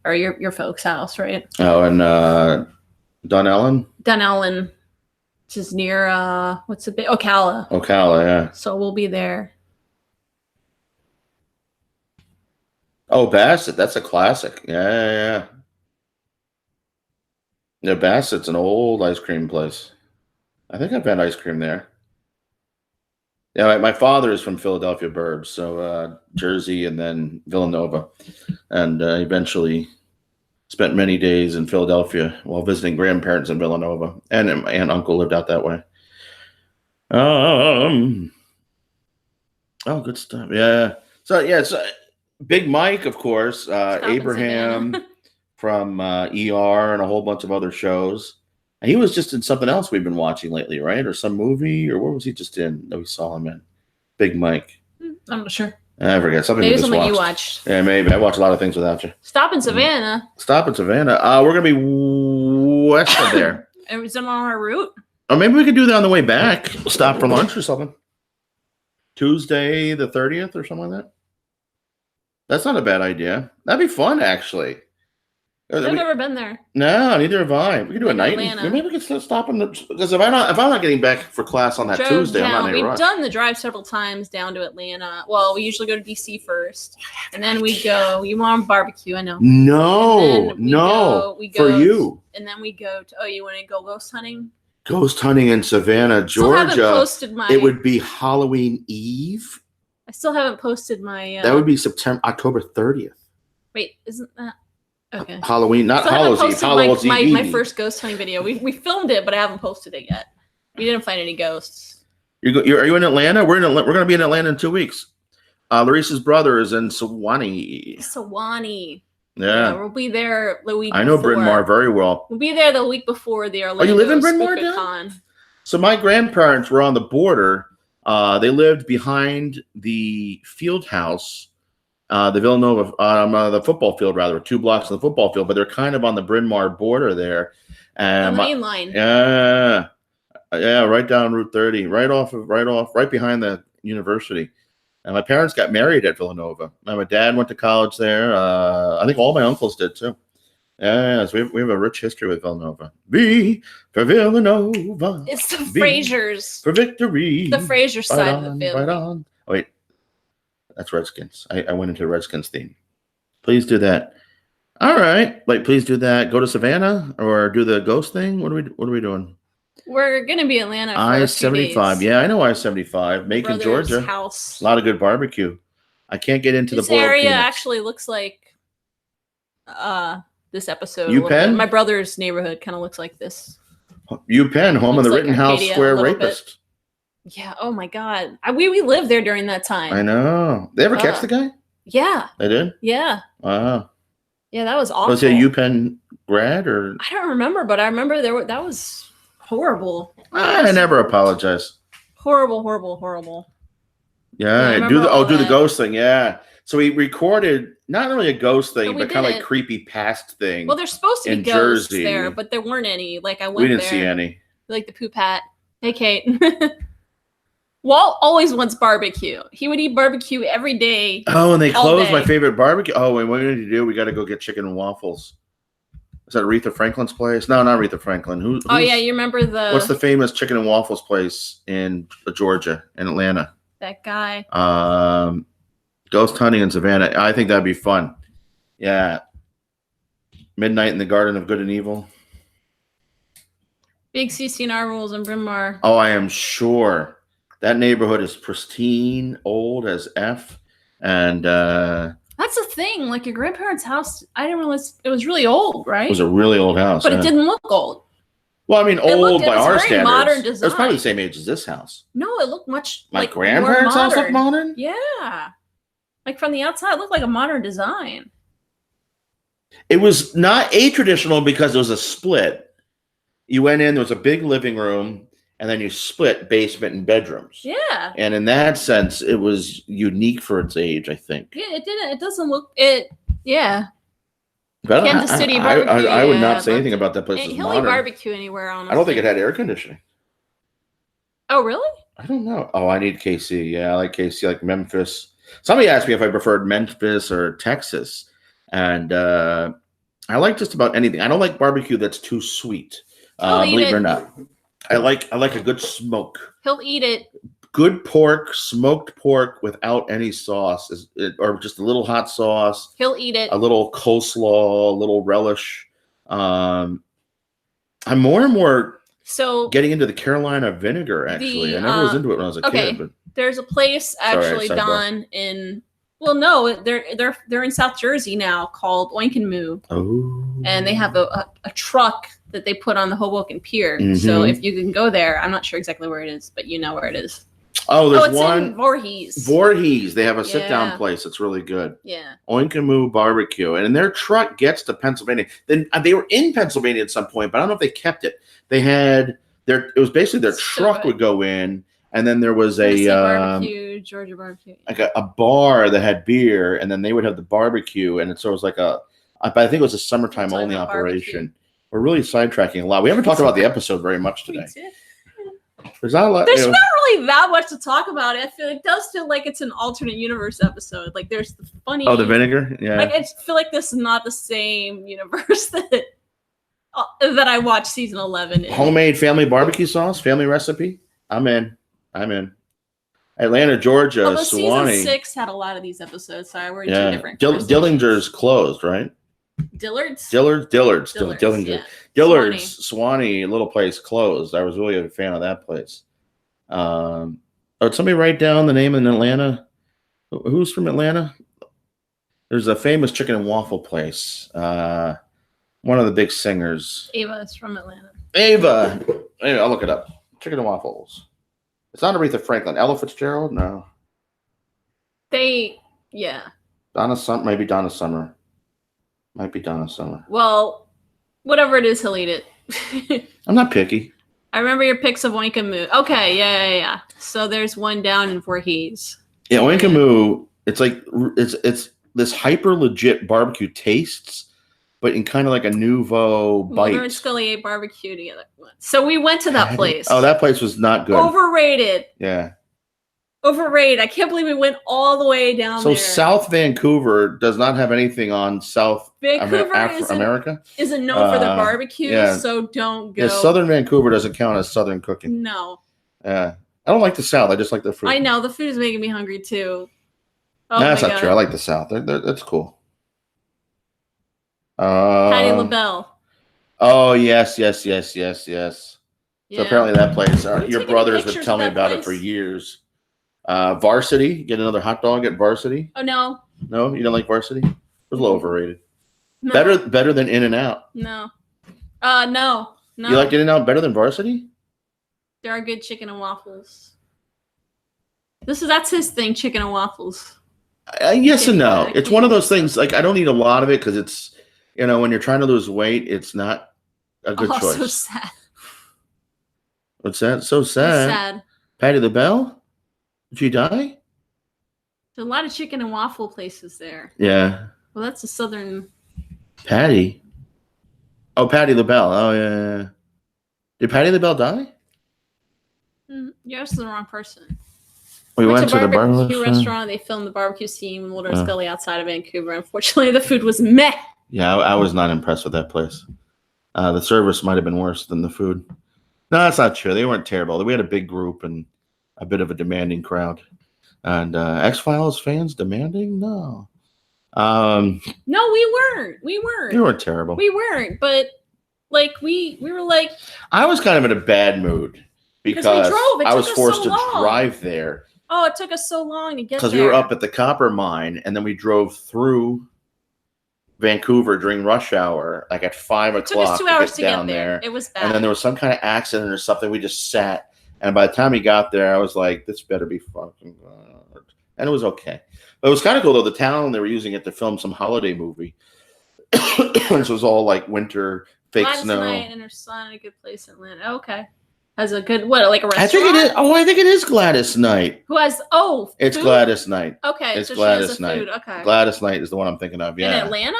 A: or your folks' house, right?
B: Oh, and Dunellen?
A: Dunellen, which is near what's the big Ocala.
B: Ocala, yeah.
A: So we'll be there.
B: Oh, Bassett, that's a classic. Yeah. Yeah, Bassett's an old ice cream place. I think I've had ice cream there. Yeah, my father is from Philadelphia burbs, so Jersey and then Villanova, and eventually spent many days in Philadelphia while visiting grandparents in Villanova, and uncle lived out that way. Oh, good stuff. Yeah. So Big Mike, of course, Abraham from ER and a whole bunch of other shows. And he was just in something else we've been watching lately, right? Or some movie, or what was he just in that we saw him in? Big Mike.
A: I'm not sure.
B: I forget.
A: Maybe something you watched.
B: Yeah, maybe. I watch a lot of things without you.
A: Stop in Savannah.
B: We're going to be west of there.
A: Is it on our route?
B: Or maybe we could do that on the way back. Stop for lunch or something. Tuesday the 30th or something like that. That's not a bad idea. That'd be fun, actually.
A: I've never been there.
B: No, neither have I. We could do a night. Maybe we could stop in because if I'm not getting back for class on that Tuesday, I'm not in a rush.
A: We've done the drive several times down to Atlanta. Well, we usually go to DC first, and then we go. You want barbecue? I know.
B: No.
A: We go
B: for you.
A: And then we go to. Oh, you want to go ghost hunting?
B: Ghost hunting in Savannah, Georgia.
A: Still haven't posted my.
B: It would be Halloween Eve.
A: I still haven't posted my.
B: That would be October 30th.
A: Wait, isn't that? Okay.
B: Halloween, not Hallows Eve.
A: My first ghost hunting video. We filmed it, but I haven't posted it yet. We didn't find any ghosts.
B: Are you in Atlanta? We're going to be in Atlanta in 2 weeks. Larissa's brother is in Sewanee. Yeah.
A: We'll be there the week
B: I know
A: before.
B: Bryn Mawr very well.
A: We'll be there the week before the Orlando
B: you live in Bryn Mawr, Dan?
A: Con.
B: So my grandparents were on the border. They lived behind the field house, the Villanova, the football field, rather, 2 blocks from the football field, but they're kind of on the Bryn Mawr border there. And
A: the main line.
B: Yeah, right down Route 30, right behind the university. And my parents got married at Villanova. And my dad went to college there. I think all my uncles did too. Yes, we have a rich history with Villanova. V for Villanova.
A: It's the Frasers.
B: For victory.
A: The Fraser side of the family.
B: Right on. Oh, wait. That's Redskins. I went into the Redskins theme. Please do that. All right. Please do that. Go to Savannah or do the ghost thing. What are we doing?
A: We're gonna be in Atlanta for
B: I-75. Yeah, I know I-75. Macon,
A: Brother's
B: Georgia.
A: House.
B: A lot of good barbecue. I can't get into
A: this
B: the boiled
A: area.
B: peanuts.
A: Actually looks like this episode.
B: UPenn?
A: My brother's neighborhood kind of looks like this.
B: UPenn, home of the
A: like
B: Rittenhouse
A: Arcadia,
B: Square rapist.
A: Yeah. Oh my God. We lived there during that time.
B: I know. They ever catch the guy?
A: Yeah.
B: They did?
A: Yeah.
B: Wow.
A: Yeah, that was awful.
B: Was he a UPenn grad or?
A: I don't remember, but I remember that was horrible.
B: I never apologize.
A: Horrible.
B: Yeah, do the ghost thing. Yeah. So we recorded not really a ghost thing, but kind of like creepy past thing.
A: Well, there's supposed to be ghosts there, but there weren't any. Like I went there.
B: We didn't see any.
A: Like the poop hat. Hey, Kate. Walt always wants barbecue. He would eat barbecue every day.
B: Oh, and they closed my favorite barbecue. Oh, and what we need to do, we got to go get chicken and waffles. Is that Aretha Franklin's place? No, not Aretha Franklin. Oh,
A: yeah, you remember what's
B: the famous chicken and waffles place in Georgia, in Atlanta?
A: That guy.
B: Ghost hunting in Savannah. I think that'd be fun. Yeah. Midnight in the Garden of Good and Evil.
A: Big CCNR rules in Bryn Mawr.
B: Oh, I am sure. That neighborhood is pristine, old as F. And
A: that's the thing. Like your grandparents' house, I didn't realize it was really old, right?
B: It was a really old house.
A: But it didn't look old.
B: Well, I mean, old by our standards.
A: Modern design.
B: It was probably the same age as this house.
A: No, it looked much
B: My grandparents' house looked modern?
A: Yeah. Like from the outside, it looked like a modern design.
B: It was not a traditional because it was a split. You went in, there was a big living room, and then you split basement and bedrooms.
A: Yeah.
B: And in that sense, it was unique for its age, I think.
A: Yeah, it didn't. It doesn't look it. Yeah.
B: But
A: Kansas City barbecue.
B: I would not say anything about that place.
A: He'll eat barbecue anywhere, honestly.
B: I don't think it had air conditioning.
A: Oh, really?
B: I don't know. Oh, I need KC. Yeah, I like KC, like Memphis. Somebody asked me if I preferred Memphis or Texas. And I like just about anything. I don't like barbecue that's too sweet. Believe it or not. I like a good smoke.
A: He'll eat it.
B: Good pork, smoked pork without any sauce, or just a little hot sauce.
A: He'll eat it.
B: A little coleslaw, a little relish. I'm more and more getting into the Carolina vinegar. Actually, I never was into it when I was a kid. But
A: there's a place actually, Don, in. Well, no, they're in South Jersey now called Oink and Moo.
B: Oh.
A: And they have a truck that they put on the Hoboken Pier. Mm-hmm. So if you can go there, I'm not sure exactly where it is, but you know where it is.
B: Oh, there's
A: it's
B: one
A: in Voorhees.
B: Voorhees. They have a sit-down place that's really good.
A: Yeah.
B: Oink and Moo Barbecue. And their truck gets to Pennsylvania. Then they were in Pennsylvania at some point, but I don't know if they kept it. They had it was basically their truck would go in. And then there was
A: barbecue, Georgia barbecue,
B: like a bar that had beer, and then they would have the barbecue, and so it was like I think it was a summertime only operation. Barbecue. We're really sidetracking a lot. We haven't talked about the episode very much today. There's not a lot.
A: There's not really that much to talk about. It does feel like it's an alternate universe episode. Like there's the funny.
B: Oh, the vinegar. Yeah.
A: Like I feel like this is not the same universe that I watched season 11.
B: Homemade family barbecue sauce, family recipe. I'm in. Atlanta, Georgia,
A: Although
B: Sewanee.
A: Season 6 had a lot of these episodes, so we're in two different.
B: Dillinger's closed, right?
A: Dillard's,
B: Dillinger. Dillard's, Sewanee, little place closed. I was really a fan of that place. Did somebody write down the name in Atlanta? Who's from Atlanta? There's a famous chicken and waffle place. One of the big singers.
A: Ava is from Atlanta.
B: Ava. Anyway, I'll look it up. Chicken and waffles. It's not Aretha Franklin. Ella Fitzgerald? No.
A: Yeah.
B: Donna Summer. Maybe Donna Summer. Might be Donna Summer.
A: Well, whatever it is, he'll eat it.
B: I'm not picky.
A: I remember your pics of Oink and Moo. Okay, yeah. So there's one down in Voorhees.
B: Yeah, Oink and Moo. It's like it's this hyper legit barbecue tastes, but in kind of like a nouveau bite.
A: Mulder and Scully ate barbecue together. So we went to that place.
B: Oh, that place was not good.
A: Overrated.
B: Yeah.
A: Overrated. I can't believe we went all the way down there.
B: So South Vancouver does not have anything on South America.
A: Isn't known for their barbecue, so don't go.
B: Yeah, Southern Vancouver doesn't count as Southern cooking.
A: No.
B: Yeah. I don't like the South. I just like the food.
A: I know. The food is making me hungry, too.
B: Oh, no, that's not true. I like the South. That's cool.
A: Patti LaBelle.
B: Oh, yes. So apparently that place, your brothers would tell me about it for years. Varsity, get another hot dog at Varsity.
A: Oh, no.
B: No, you don't like Varsity? It was a little overrated. No. Better than In-N-Out.
A: No. No.
B: You like In-N-Out better than Varsity?
A: There are good chicken and waffles. That's his thing, chicken and waffles.
B: Yes and no. It's one of those things, like, I don't eat a lot of it because it's, when you're trying to lose weight, it's not a good choice.
A: So sad.
B: What's that? So sad.
A: Sad.
B: Patti LaBelle? Did she die?
A: There's a lot of chicken and waffle places there.
B: Yeah.
A: Well, that's a southern.
B: Patti? Oh, Patti LaBelle. Oh, yeah. Did Patti LaBelle die?
A: You're asking the wrong person.
B: We went to the
A: barbecue restaurant. They filmed the barbecue scene with Mulder and Scully outside of Vancouver. Unfortunately, the food was meh.
B: Yeah, I was not impressed with that place. The service might have been worse than the food. No, that's not true. They weren't terrible. We had a big group and a bit of a demanding crowd. And X-Files fans demanding? No.
A: No, we weren't.
B: You weren't terrible.
A: We weren't, but like we were like.
B: I was kind of in a bad mood because I was forced to drive there.
A: Oh, it took us so long to get there.
B: Because we were up at the copper mine, and then we drove through Vancouver during rush hour, like at 5 o'clock. It took us 2 hours to get down there. It was bad. And then there was some kind of accident or something. We just sat, and by the time we got there, I was like, "This better be fucking good." And it was okay. But it was kind of cool though. The town, they were using it to film some holiday movie. This was all like winter, fake snow.
A: Night in her sun, a good place in Atlanta. Okay. Has a good like a restaurant?
B: I think it is. Oh, I think it is Gladys Knight.
A: Who has
B: It's
A: food?
B: Gladys Knight.
A: Okay,
B: it's
A: so
B: Gladys
A: she has
B: Knight.
A: Food. Okay.
B: Gladys Knight is the one I'm thinking of. Yeah.
A: In Atlanta?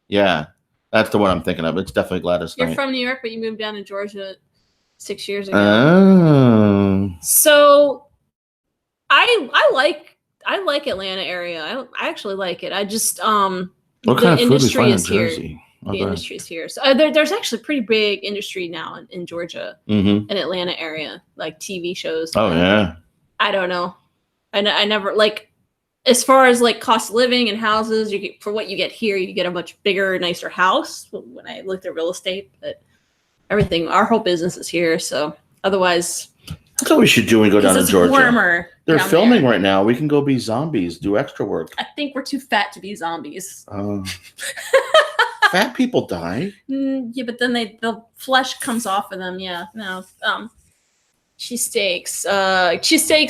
B: Yeah, that's the one I'm thinking of. It's definitely Gladys Knight.
A: You're from New York, but you moved down to Georgia 6 years ago.
B: Oh.
A: So, I like Atlanta area. I actually like it. I just
B: what kind of food we find in Jersey?
A: The industry's here. So there's actually pretty big industry now in Georgia, in Atlanta area, like TV shows.
B: Oh, yeah.
A: I don't know. I never, like, as far as, like, cost of living and houses, you get, for what you get here, you get a much bigger, nicer house when I looked at real estate. But everything, our whole business is here. So otherwise.
B: That's what we should do when we go down to Georgia.
A: Warmer.
B: They're filming right now. We can go be zombies, do extra work.
A: I think we're too fat to be zombies.
B: Fat people die.
A: Yeah, but then the flesh comes off of them. Yeah, no. Cheesesteaks.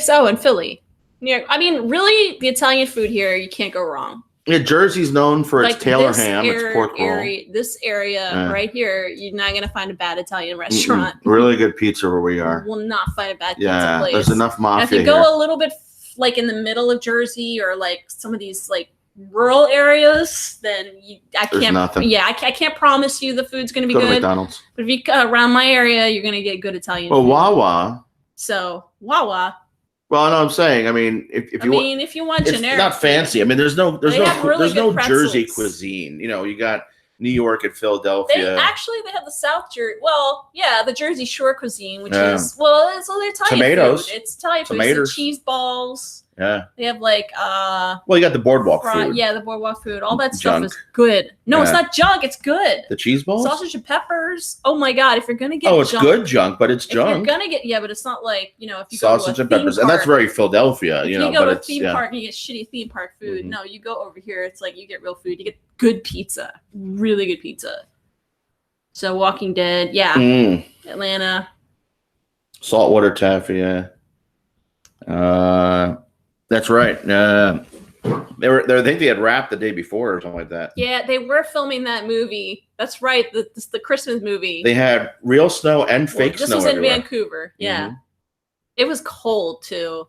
A: Oh, in Philly. Yeah, I mean, really, the Italian food here, you can't go wrong.
B: Yeah, Jersey's known for its Taylor ham, its pork roll.
A: This area right here, you're not gonna find a bad Italian restaurant.
B: Really good pizza where we are.
A: You will not find a bad pizza place.
B: There's enough mafia.
A: Now, if you go a little bit like in the middle of Jersey or like some of these like rural areas, then I can't promise you the food's gonna be good.
B: McDonald's.
A: But if you around my area, you're gonna get good Italian food.
B: Wawa.
A: So Wawa.
B: Well, I know what I'm saying. I mean, if you want generic, it's not fancy. I mean, there's no Jersey cuisine. You got New York and Philadelphia.
A: They have the South Jersey. Well, yeah, the Jersey Shore cuisine, which is it's Italian
B: tomatoes.
A: Food. It's Italian food. It's cheese balls.
B: Yeah.
A: They have like
B: you got the boardwalk food.
A: Yeah, the boardwalk food. All that stuff is good. No, it's not junk. It's good.
B: The cheese balls?
A: Sausage and peppers. Oh my god, if you're gonna get
B: it's good junk, but it's junk.
A: If you're gonna get but it's not like, if you
B: sausage and peppers. And that's very Philadelphia,
A: if you go to a theme park and you get shitty theme park food. Mm-hmm. No, you go over here, it's like you get real food. You get good pizza. Really good pizza. So Walking Dead, Atlanta.
B: Saltwater taffy, That's right. I think they had wrapped the day before or something like that.
A: Yeah, they were filming that movie. That's right. The Christmas movie.
B: They had real snow and fake snow.
A: This was
B: everywhere.
A: in Vancouver. Yeah. It was cold too.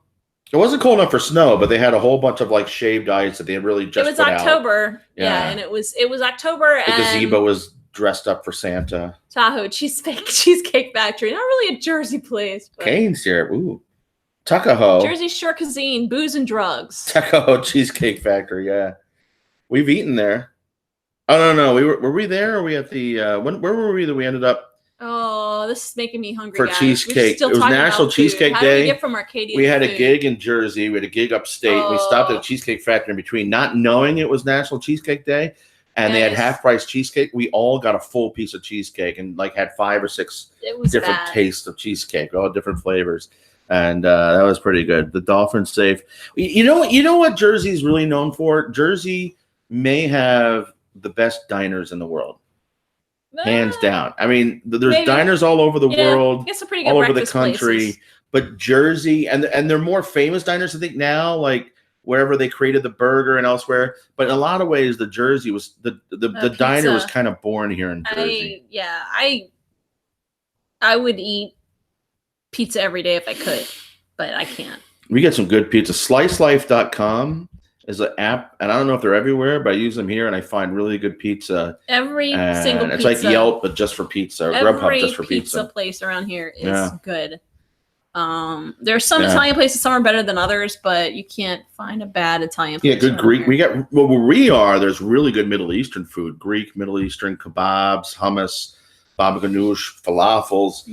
B: It wasn't cold enough for snow, but they had a whole bunch of like shaved ice that they had really just.
A: It was October.
B: Out.
A: Yeah, and it was October.
B: The gazebo was dressed up for Santa.
A: Tahoe Cheesecake Factory. Not really a Jersey place.
B: Cane syrup. Ooh. Tuckahoe.
A: Jersey Shore Cuisine, booze and drugs.
B: Tuckahoe Cheesecake Factory, yeah. We've eaten there. Oh, no. Were we there or were we at the where were we that we ended up?
A: Oh, this is making me hungry.
B: For
A: guys.
B: cheesecake. It was National Cheesecake Day.
A: How did we get from Arcadia?
B: We had a gig in Jersey. We had a gig upstate. We stopped at a Cheesecake Factory in between, not knowing it was National Cheesecake Day. And they had half-price cheesecake. We all got a full piece of cheesecake and like had 5 or 6 different tastes of cheesecake, all different flavors. And that was pretty good. The Dolphin's safe. You know what Jersey's really known for? Jersey may have the best diners in the world. Hands down. I mean, there's diners all over the world, all over the country. Places. But Jersey, and they're more famous diners, I think, now, like wherever they created the burger and elsewhere. But in a lot of ways, the Jersey was the diner was kind of born here in Jersey.
A: I would eat pizza every day if I could, but I can't.
B: We get some good pizza. Slicelife.com is an app, and I don't know if they're everywhere, but I use them here, and I find really good pizza.
A: Every single
B: pizza. It's like Yelp, but just for pizza. Or Grubhub just for pizza.
A: Every pizza place around here is good. There's some Italian places, some are better than others, but you can't find a bad Italian place.
B: Yeah, good Greek. Here. Where we are, there's really good Middle Eastern food. Greek, Middle Eastern, kebabs, hummus, baba ganoush, falafels.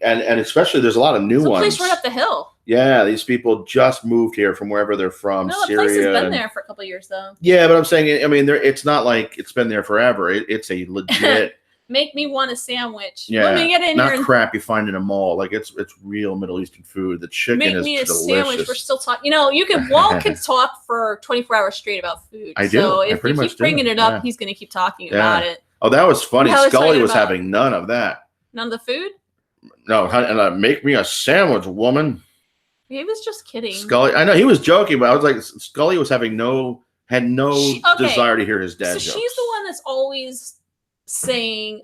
B: And especially there's a lot of new ones.
A: Place right up the hill.
B: Yeah, these people just moved here from wherever they're from.
A: No,
B: Syria.
A: The place has been there for a couple of years, though.
B: Yeah, but I'm saying, I mean, it's not like it's been there forever. It's a legit.
A: Make me want a sandwich.
B: Yeah,
A: let me get in
B: not
A: here.
B: crap you find in a mall. Like it's real Middle Eastern food. The chicken is delicious. Make me a sandwich.
A: We're still talking. You know, Walt can talk for 24 hours straight about food.
B: I do.
A: So if you keep bringing it up, he's going to keep talking about it.
B: Oh, that was funny. Scully was having none of that.
A: None of the food?
B: No, and make me a sandwich, woman.
A: He was just kidding.
B: Scully, I know he was joking, but I was like, Scully was having had no desire to hear his dad jokes.
A: She's the one that's always saying,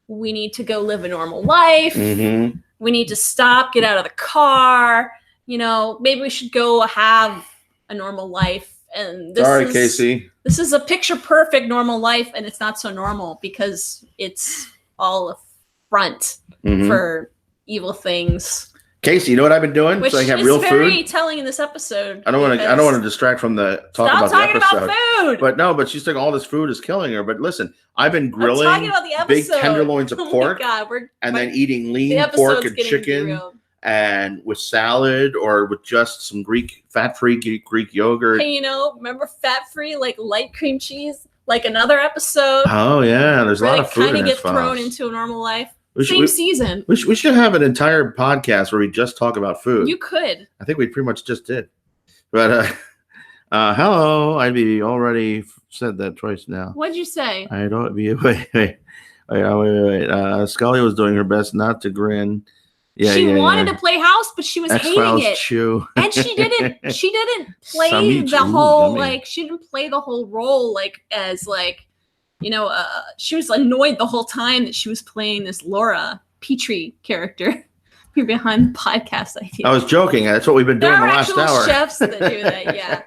A: we need to go live a normal life. Mm-hmm. We need to stop, get out of the car. Maybe we should go have a normal life. And
B: Casey.
A: This is a picture perfect normal life, and it's not so normal because it's all a front for evil things.
B: Casey, you know what I've been doing?
A: Which
B: so I have
A: is
B: real
A: very
B: food.
A: telling in this episode.
B: I don't want to distract from the talk about the episode.
A: About food.
B: But she's saying all this food is killing her. But listen, I've been grilling big tenderloins of pork, and then eating lean pork and chicken, and with salad or with just some fat-free Greek yogurt.
A: Hey, remember fat-free like light cream cheese, like another episode.
B: Oh yeah, there's a lot of food.
A: Kind of get thrown into a normal life. Season.
B: We should have an entire podcast where we just talk about food.
A: You could.
B: I think we pretty much just did. But hello, I've already said that twice now.
A: What'd you say?
B: I don't. Wait. Scully was doing her best not to grin. Yeah,
A: she wanted to play house, but she was hating it.
B: Chew.
A: And she didn't play the whole she didn't play the whole role as she was annoyed the whole time that she was playing this Laura Petrie character. You're behind the podcast idea.
B: I was joking. That's what we've been doing the last hour.
A: Chefs that do that, yeah.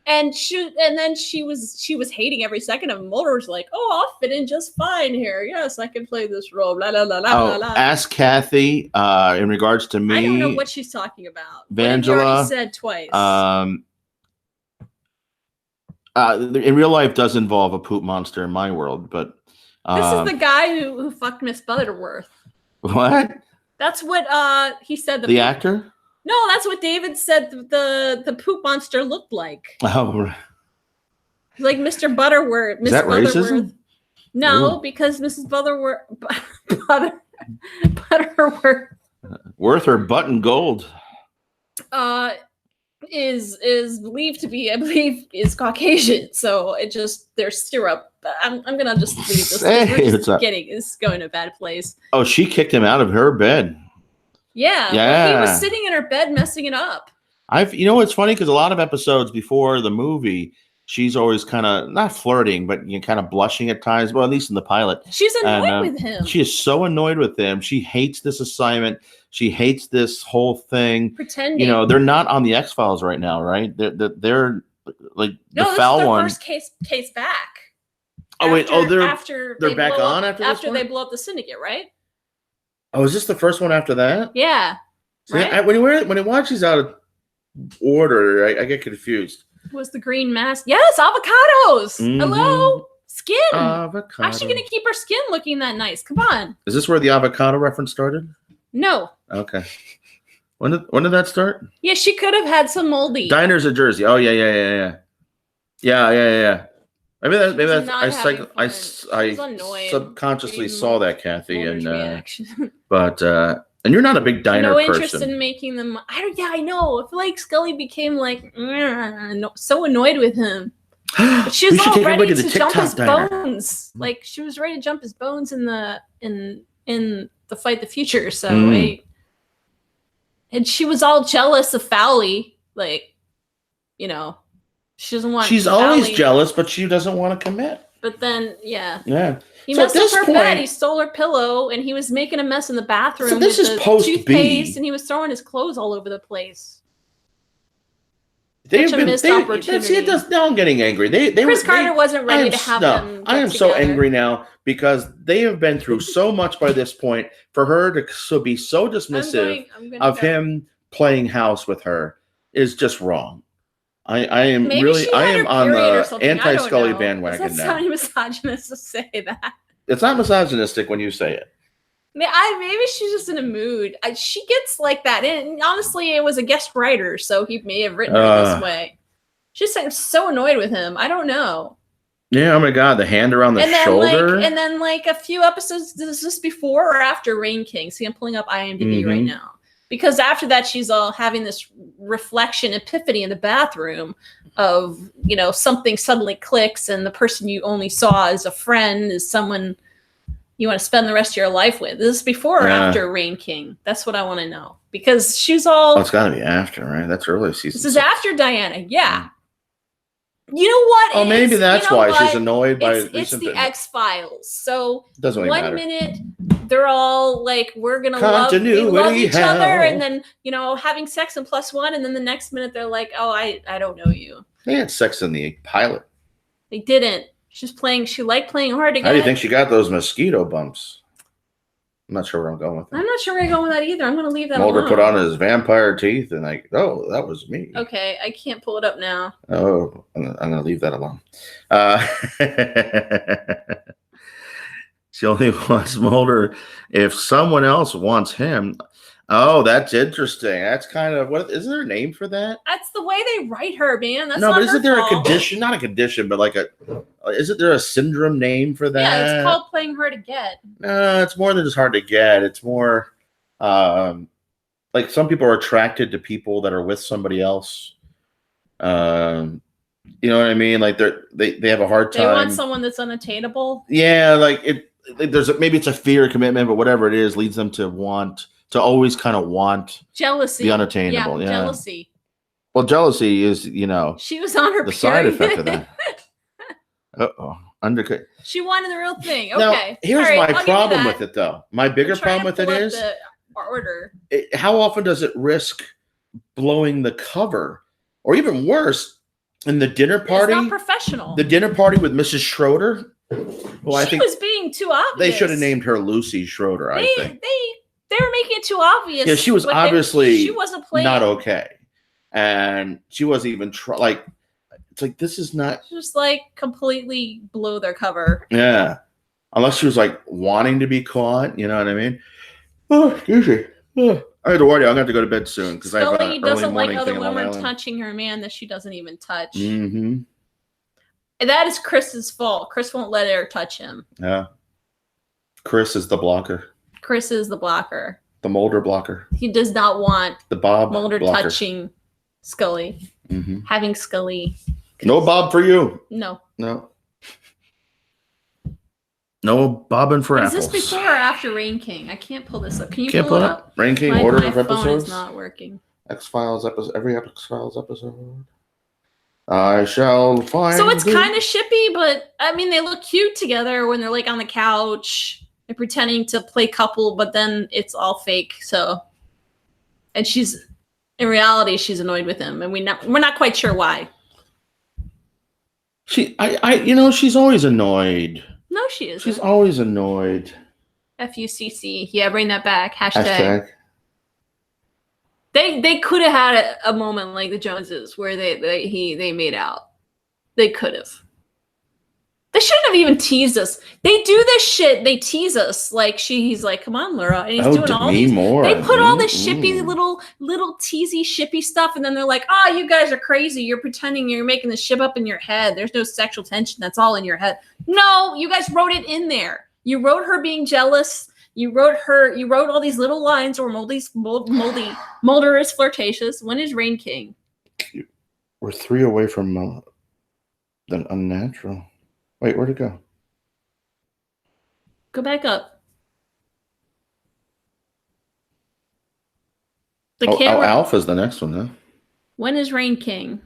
A: And then she was hating every second of it. Mulder was like, "Oh, I'll fit in just fine here. Yes, I can play this role." Blah blah blah blah blah.
B: Ask Kathy in regards to me.
A: I don't know what she's talking about.
B: Vangela
A: you already said twice.
B: In real life, does involve a poop monster in my world, but
A: this is the guy who fucked Miss Butterworth.
B: What?
A: That's what he said.
B: The actor?
A: No, that's what David said. The poop monster looked like.
B: Oh,
A: like Mr. Butterworth.
B: Is that racism?
A: No, because Mrs. Butterworth. Butterworth.
B: Worth her button gold.
A: Is believed to be, I believe, is Caucasian. So there's syrup. I'm gonna just leave this. It's going to a bad place.
B: Oh, she kicked him out of her bed.
A: Yeah. He was sitting in her bed messing it up.
B: You know, it's funny because a lot of episodes before the movie, she's always kind of not flirting, but kind of blushing at times. Well, at least in the pilot,
A: she's annoyed with him.
B: She is so annoyed with him. She hates this assignment. She hates this whole thing.
A: Pretending.
B: You know, they're not on the X-Files right now, right? They're like
A: no,
B: the foul
A: this is
B: one.
A: First case back.
B: Oh wait!
A: After
B: they're back on
A: after they blow up the syndicate, right?
B: Oh, is this the first one after that?
A: Yeah.
B: See,
A: right?
B: When I watch these out of order, I get confused.
A: Was the green mask? Yes, avocados.
B: Mm-hmm.
A: Hello, skin.
B: Avocado.
A: How's she gonna keep her skin looking that nice? Come on.
B: Is this where the avocado reference started?
A: No.
B: Okay. When did that start?
A: Yeah, she could have had some moldy.
B: Diners of Jersey. Oh yeah. Maybe that's I subconsciously saw that, Kathy, and you're not a big diner
A: no
B: person.
A: Interest in making them. I know. I feel like Scully became like so annoyed with him. But she was all ready to jump his bones. Like she was ready to jump his bones in the Fight the Future. So and she was all jealous of Fowley. Like, you know, she doesn't want.
B: She's always jealous, but she doesn't want to commit.
A: But then, yeah.
B: He
A: messed up her bed. He stole her pillow, and he was making a mess in the bathroom.
B: So this is post
A: toothpaste, and he was throwing his clothes all over the place.
B: Now I'm getting angry.
A: Chris Carter wasn't ready to have them.
B: I am so angry now because they have been through so much by this point. For her to be so dismissive of him playing house with her is just wrong. I am on the anti-Scully bandwagon now.
A: Does that sound misogynist to say that?
B: It's not misogynistic when you say it.
A: Maybe she's just in a mood. She gets like that. And honestly, it was a guest writer, so he may have written her this way. She's so annoyed with him. I don't know.
B: Yeah, oh my God, the hand around the shoulder.
A: And then a few episodes, is this before or after Rain King? See, I'm pulling up IMDb right now. Because after that, she's all having this reflection epiphany in the bathroom of, something suddenly clicks and the person you only saw as a friend is someone you want to spend the rest of your life with. Is this before or after Rain King? That's what I want to know. Because she's all...
B: Oh, it's got to be after, right? That's early season.
A: This is after Diana. Yeah. You know what?
B: Oh, maybe that's why she's annoyed by
A: it's the X-Files. So
B: doesn't really matter.
A: 1 minute they're all like, we're gonna love each other, and then having sex in +1, and then the next minute they're like, oh, I don't know you.
B: They had sex in the pilot.
A: They didn't. She liked playing hard to get.
B: How do you think she got those mosquito bumps? I'm not sure where I'm going with that.
A: I'm not sure where I'm going with that either. I'm going to leave that
B: Mulder
A: alone.
B: put on his vampire teeth and oh, that was me.
A: Okay, I can't pull it up now.
B: Oh, I'm going to leave that alone. She only wants Mulder if someone else wants him. Oh, that's interesting. That's kind of isn't there a name for that?
A: That's the way they write her, man. That's
B: no,
A: not
B: but isn't there
A: fault.
B: a condition? Not a condition, but isn't there a syndrome name for that?
A: Yeah, it's called playing hard to get.
B: No, it's more than just hard to get. It's more like some people are attracted to people that are with somebody else. You know what I mean? Like they have a hard time.
A: They want someone that's unattainable.
B: Yeah, maybe it's a fear of commitment, but whatever it is, leads them to always kind of want
A: jealousy,
B: the unattainable. Yeah,
A: jealousy.
B: Well, jealousy is,
A: she was on her
B: the side effect of that. Undercut.
A: She wanted the real thing. Okay.
B: Now, here's my problem with it, though. My bigger problem with it is
A: the order.
B: How often does it risk blowing the cover, or even worse, in the dinner party?
A: It's not professional.
B: The dinner party with Mrs. Schroeder. Well, I think
A: was being too obvious.
B: They should have named her Lucy Schroeder. I think
A: they were making it too obvious.
B: Yeah, she was obviously
A: she wasn't playing.
B: Not okay, and she wasn't even it's like this is not
A: just completely blow their cover.
B: Yeah, unless she was wanting to be caught. You know what I mean? Oh, excuse me. Oh. I had to worry. I'm gonna have to go to bed soon because I have an
A: doesn't
B: early morning
A: like other
B: thing on
A: women
B: my
A: touching her man that she doesn't even touch.
B: Mm-hmm.
A: And that is Chris's fault. Chris won't let her touch him.
B: Yeah. Chris is the blocker.
A: Chris is the blocker.
B: The Mulder blocker.
A: He does not want
B: the Bob
A: Mulder
B: blocker.
A: Touching Scully.
B: Mm-hmm.
A: Having Scully.
B: No Bob for you.
A: No.
B: No bobbing for apples.
A: Is this before or after Rain King? I can't pull this up. Can you
B: pull it up? Rain King order of episodes?
A: My phone is not working.
B: X-Files episode, every X-Files episode. I shall find.
A: So it's kind of shippy, but I mean, they look cute together when they're like on the couch. They're pretending to play couple, but then it's all fake. So, and in reality, she's annoyed with him, and we're not quite sure why.
B: She's always annoyed.
A: No, she isn't.
B: She's always annoyed.
A: FUCC. Yeah, bring that back. Hashtag. They could have had a moment like the Joneses where they made out. They could have. They shouldn't have even teased us. They do this shit. They tease us like he's like, "Come on, Laura," and he's doing all these. They put all this shippy little teasy shippy stuff, and then they're like, "Oh, you guys are crazy. You're pretending you're making the ship up in your head. There's no sexual tension. That's all in your head." No, you guys wrote it in there. You wrote her being jealous. You wrote all these little lines where Mulder is flirtatious. When is Rain King?
B: We're 3 away from the unnatural. Wait, where'd it go?
A: Go back up.
B: Alpha's the next one, huh?
A: When is Rain King?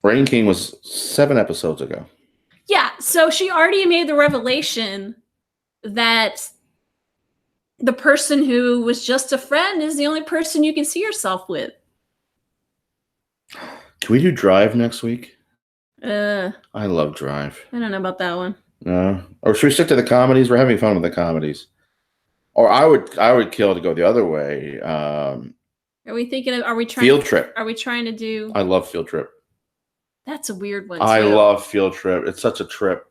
B: Rain King was 7 episodes ago.
A: Yeah, so she already made the revelation that the person who was just a friend is the only person you can see yourself with.
B: Can we do Drive next week?
A: I
B: love Drive.
A: don't know about that one.
B: No. Or should we stick to the comedies? We're having fun with the comedies. Or I would kill to go the other way.
A: Are we trying
B: Field Trip?
A: Are we trying to do?
B: I love Field Trip.
A: That's a weird one.
B: I love Field Trip. It's such a trip.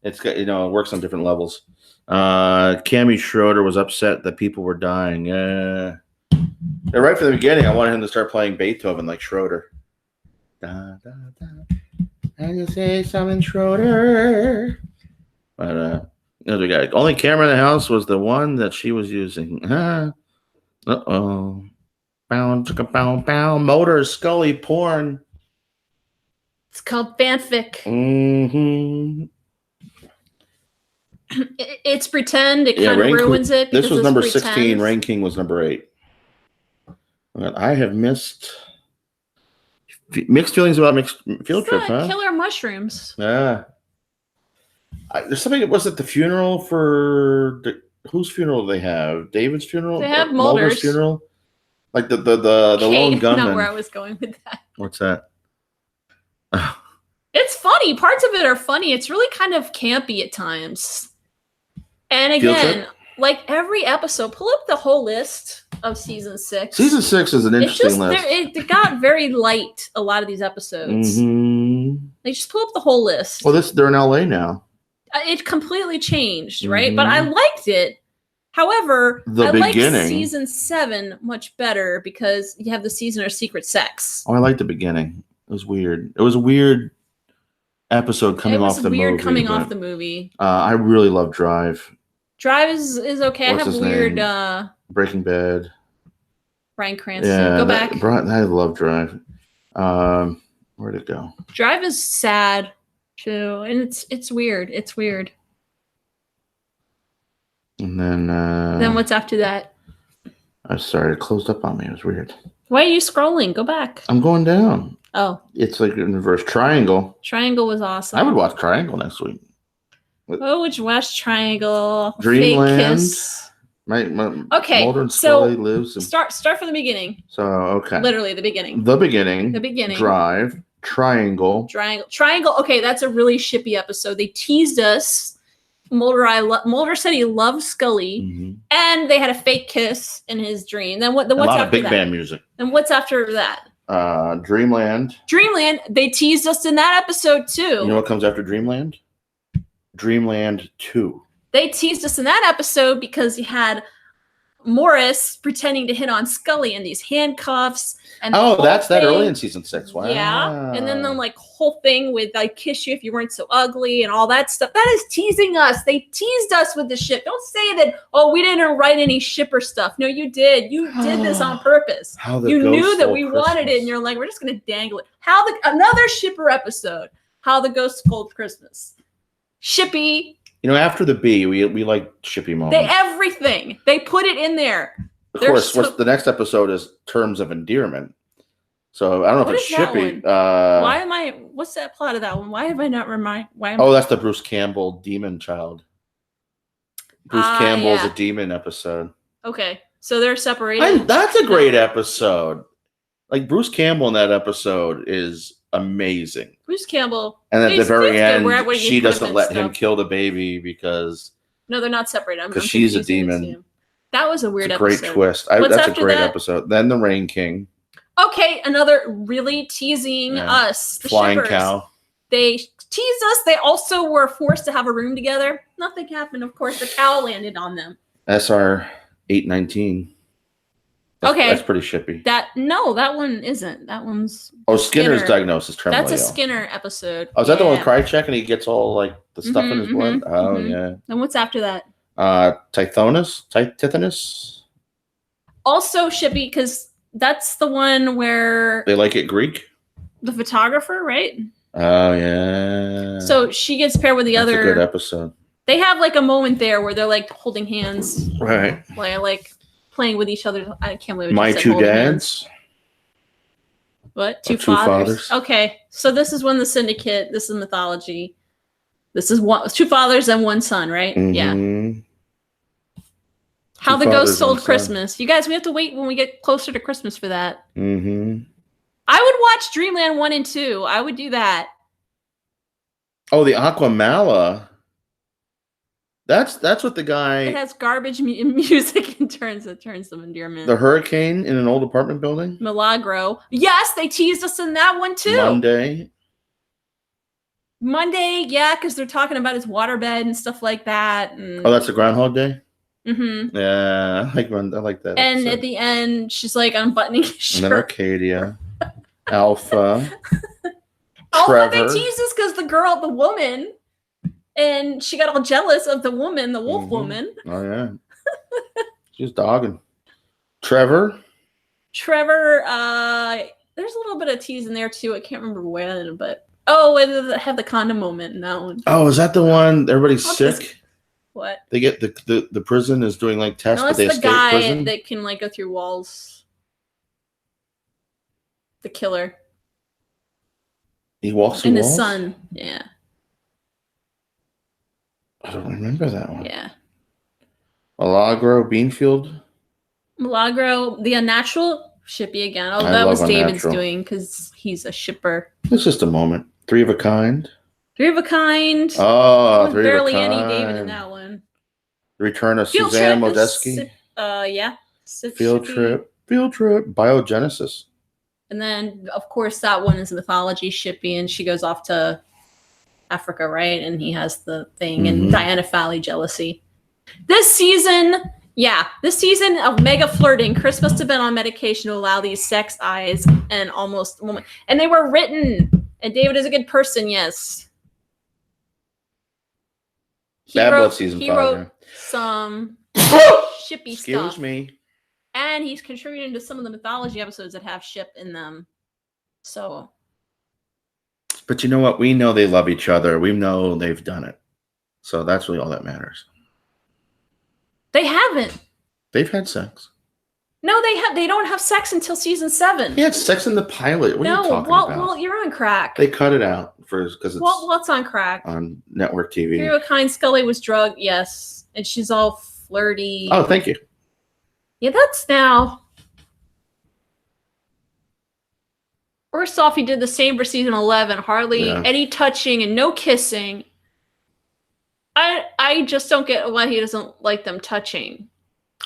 B: It's got, it works on different levels. Cammy Schroeder was upset that people were dying. Yeah. Right from the beginning, I wanted him to start playing Beethoven like Schroeder. Da, da, da. And you say something, Schroeder. But the guy. Only camera in the house was the one that she was using. Uh-oh. Bow, chicka, bow, bow. Mulder and Scully porn.
A: It's called fanfic.
B: Mm-hmm.
A: It's pretend. It kind of ruins it.
B: This was number 16. Rain King was number 8. I have mixed feelings about Field Trip, huh?
A: Killer mushrooms.
B: Yeah. There's something. Was it the funeral for whose funeral do they have? David's funeral.
A: They have Mulder's
B: funeral. Like the lone gunman.
A: Not where I was going with that.
B: What's that?
A: It's funny. Parts of it are funny. It's really kind of campy at times. And again, like every episode, pull up the whole list of season 6.
B: Season 6 is an interesting list.
A: It got very light, a lot of these episodes.
B: Mm-hmm.
A: They just pull up the whole list.
B: Well, they're in LA now.
A: It completely changed, right? But I liked it. However, I liked season 7 much better because you have the season of secret sex.
B: Oh, I liked the beginning. It was weird. It was a weird episode coming off the movie. I really love Drive.
A: Drive is okay.
B: What's
A: I have weird
B: Breaking Bad.
A: Bryan Cranston.
B: Yeah,
A: go back.
B: I love Drive. Where'd it go?
A: Drive is sad too, and it's weird. It's weird.
B: And then
A: what's after that?
B: I'm sorry, it closed up on me. It was weird.
A: Why are you scrolling? Go back.
B: I'm going down.
A: Oh.
B: It's like in reverse. Triangle.
A: Triangle was awesome.
B: I would watch Triangle next week.
A: Oh, would you watch Triangle?
B: Dreamland.
A: Fake Kiss.
B: Okay. Mulder and Scully lives.
A: Start from the beginning.
B: So okay.
A: Literally the beginning.
B: The beginning. Drive. Triangle.
A: Okay, that's a really shippy episode. They teased us. Mulder said he loved Scully, and they had a fake kiss in his dream. Then what's after that? A lot of
B: big band music.
A: And what's after that?
B: Dreamland.
A: They teased us in that episode too.
B: You know what comes after Dreamland? Dreamland 2.
A: They teased us in that episode because you had Morris pretending to hit on Scully in these handcuffs. And
B: that's that early in season 6. Wow.
A: Yeah. And then the whole thing with I kiss you if you weren't so ugly and all that stuff. That is teasing us. They teased us with the ship. Don't say that, we didn't write any shipper stuff. No, you did. You did this on purpose. You knew that we wanted it and you're like, we're just gonna dangle it. Another shipper episode. How the Ghost Stole Christmas. Shippy.
B: After the B, we like shippy moments.
A: Everything. They put it in there.
B: Of course, what's the next episode is Terms of Endearment. So I don't know if it's shippy.
A: What's that plot of that one? Why have I not
B: that's the Bruce Campbell demon child. Bruce Campbell's a demon episode.
A: Okay. So they're separated.
B: That's a great episode. Like Bruce Campbell in that episode is amazing.
A: Bruce Campbell.
B: And at the very end, she doesn't let him kill the baby because...
A: No, they're not separated.
B: Because she's a demon.
A: That was a weird episode.
B: Great twist. That's a great episode. Then the Rain King.
A: Okay, another really teasing us. The
B: Flying
A: shippers.
B: Cow.
A: They teased us. They also were forced to have a room together. Nothing happened. Of course, the cow landed on them.
B: SR 819. That's pretty shippy.
A: That one isn't. That one's
B: Skinner's diagnosis. Tremolio.
A: That's a Skinner episode.
B: Oh, is that the one with Krychek and he gets all like the stuff in his blood? Oh yeah.
A: And what's after that?
B: Tithonus.
A: Also shippy because that's the one where
B: they like it Greek.
A: The photographer, right?
B: Oh yeah.
A: So she gets paired with the other.
B: That's a good episode.
A: They have like a moment there where they're like holding hands,
B: right?
A: Like playing with each other. I can't believe
B: My two dads.
A: Hands. What? Two fathers. Okay, so this is when the Syndicate. This is mythology. This is two fathers and one son, right?
B: Mm-hmm.
A: Yeah. How the Ghost Stole Christmas. You guys, we have to wait when we get closer to Christmas for that.
B: Mm-hmm.
A: I would watch Dreamland 1 and 2. I would do that.
B: Oh, the Aquamala. That's what the guy...
A: It has garbage music and turns some endearment.
B: The hurricane in an old apartment building?
A: Milagro. Yes, they teased us in that one too. Monday, yeah, because they're talking about his waterbed and stuff like that. And...
B: Oh, that's a Groundhog Day?
A: Mm-hmm.
B: Yeah, I like that.
A: And at the end, she's like unbuttoning his shirt.
B: And then Arcadia. Alpha.
A: Alpha, they teased us because the woman... And she got all jealous of the woman, the wolf woman.
B: Oh, yeah. She's dogging. Trevor,
A: there's a little bit of tease in there, too. I can't remember when, but... Oh, and they have the condom moment in that one.
B: Oh, is that the one everybody's sick?
A: What?
B: They get the prison is doing, like, tests, but they escape
A: guy
B: prison?
A: That can, like, go through walls. The killer.
B: He walks through
A: walls?
B: And
A: his son, yeah.
B: I don't remember that one.
A: Yeah.
B: Milagro, Beanfield.
A: Milagro, the Unnatural, shippy again. Oh, that was David's doing because he's a shipper.
B: It's just a moment. Three of a Kind.
A: Three of a Kind.
B: Oh,
A: Three barely of a Kind. Any David in that one.
B: Return of Suzanne Modesky.
A: Yeah.
B: Field Trip. Biogenesis.
A: And then, of course, that one is mythology shippy, and she goes off to Africa, right? And he has the thing, and Diana Fowley jealousy. This season of mega flirting, Chris must have been on medication to allow these sex eyes and almost woman. And they were written, and David is a good person, yes. He wrote some shippy stuff.
B: Excuse me.
A: And he's contributing to some of the mythology episodes that have ship in them. So...
B: But you know what? We know they love each other. We know they've done it. So that's really all that matters.
A: They haven't.
B: They've had sex.
A: No, they don't have sex until season 7.
B: He had sex in the pilot. What are you talking about?
A: Well, you're on crack.
B: They cut it out because it's
A: what's on crack?
B: On network TV.
A: Three of a Kind, Scully was drugged, yes. And she's all flirty.
B: Oh, thank you.
A: Yeah, that's now. First off, he did the same for season 11. Hardly any touching and no kissing. I just don't get why he doesn't like them touching.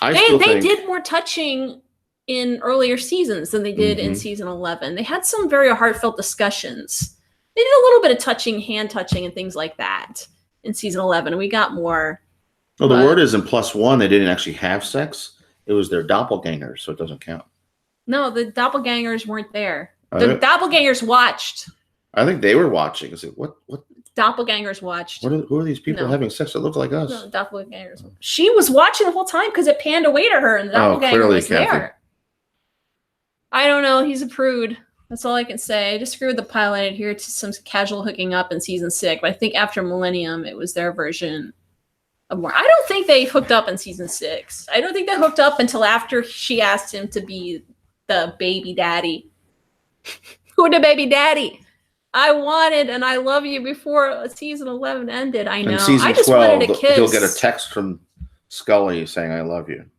A: They did more touching in earlier seasons than they did in season 11. They had some very heartfelt discussions. They did a little bit of touching, hand touching, and things like that in season 11. We got more.
B: Well, the word is in +1. They didn't actually have sex. It was their doppelgangers, so it doesn't count. No, the doppelgangers weren't there. The doppelgangers watched. I think they were watching. I said, what? Doppelgangers watched. Who are these people having sex that look like us? No, doppelgangers. She was watching the whole time because it panned away to her and the doppelganger was there. I don't know. He's a prude. That's all I can say. I disagree with the pilot. I adhere to some casual hooking up in season 6. But I think after Millennium, it was their version
A: I don't think they hooked up in season 6. I don't think they hooked up until after she asked him to be the baby daddy. Who the baby daddy? I wanted and I love you before season 11 ended. I know.
B: In season
A: I just
B: 12,
A: wanted a kiss.
B: he'll get a text from Scully saying, I love you. And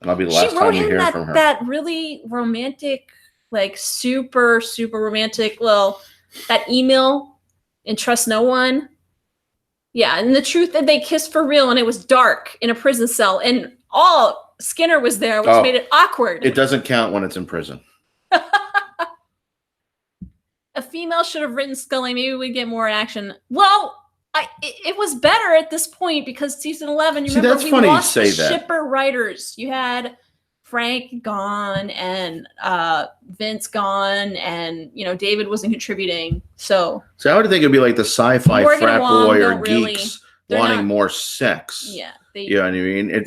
B: that'll be the last time you hear from her.
A: That really romantic, like super, super romantic, well, that email in Trust No One. Yeah, and the truth that they kissed for real and it was dark in a prison cell and all Skinner was there, which made it awkward.
B: It doesn't count when it's in prison.
A: A female should have written Scully. Maybe we'd get more action. Well, it was better at this point because season 11, you remember we lost the shipper writers. You had Frank gone and Vince gone and, David wasn't contributing. So
B: I would think it'd be like the sci-fi frat boy or geeks wanting more sex.
A: Yeah.
B: You know what I mean?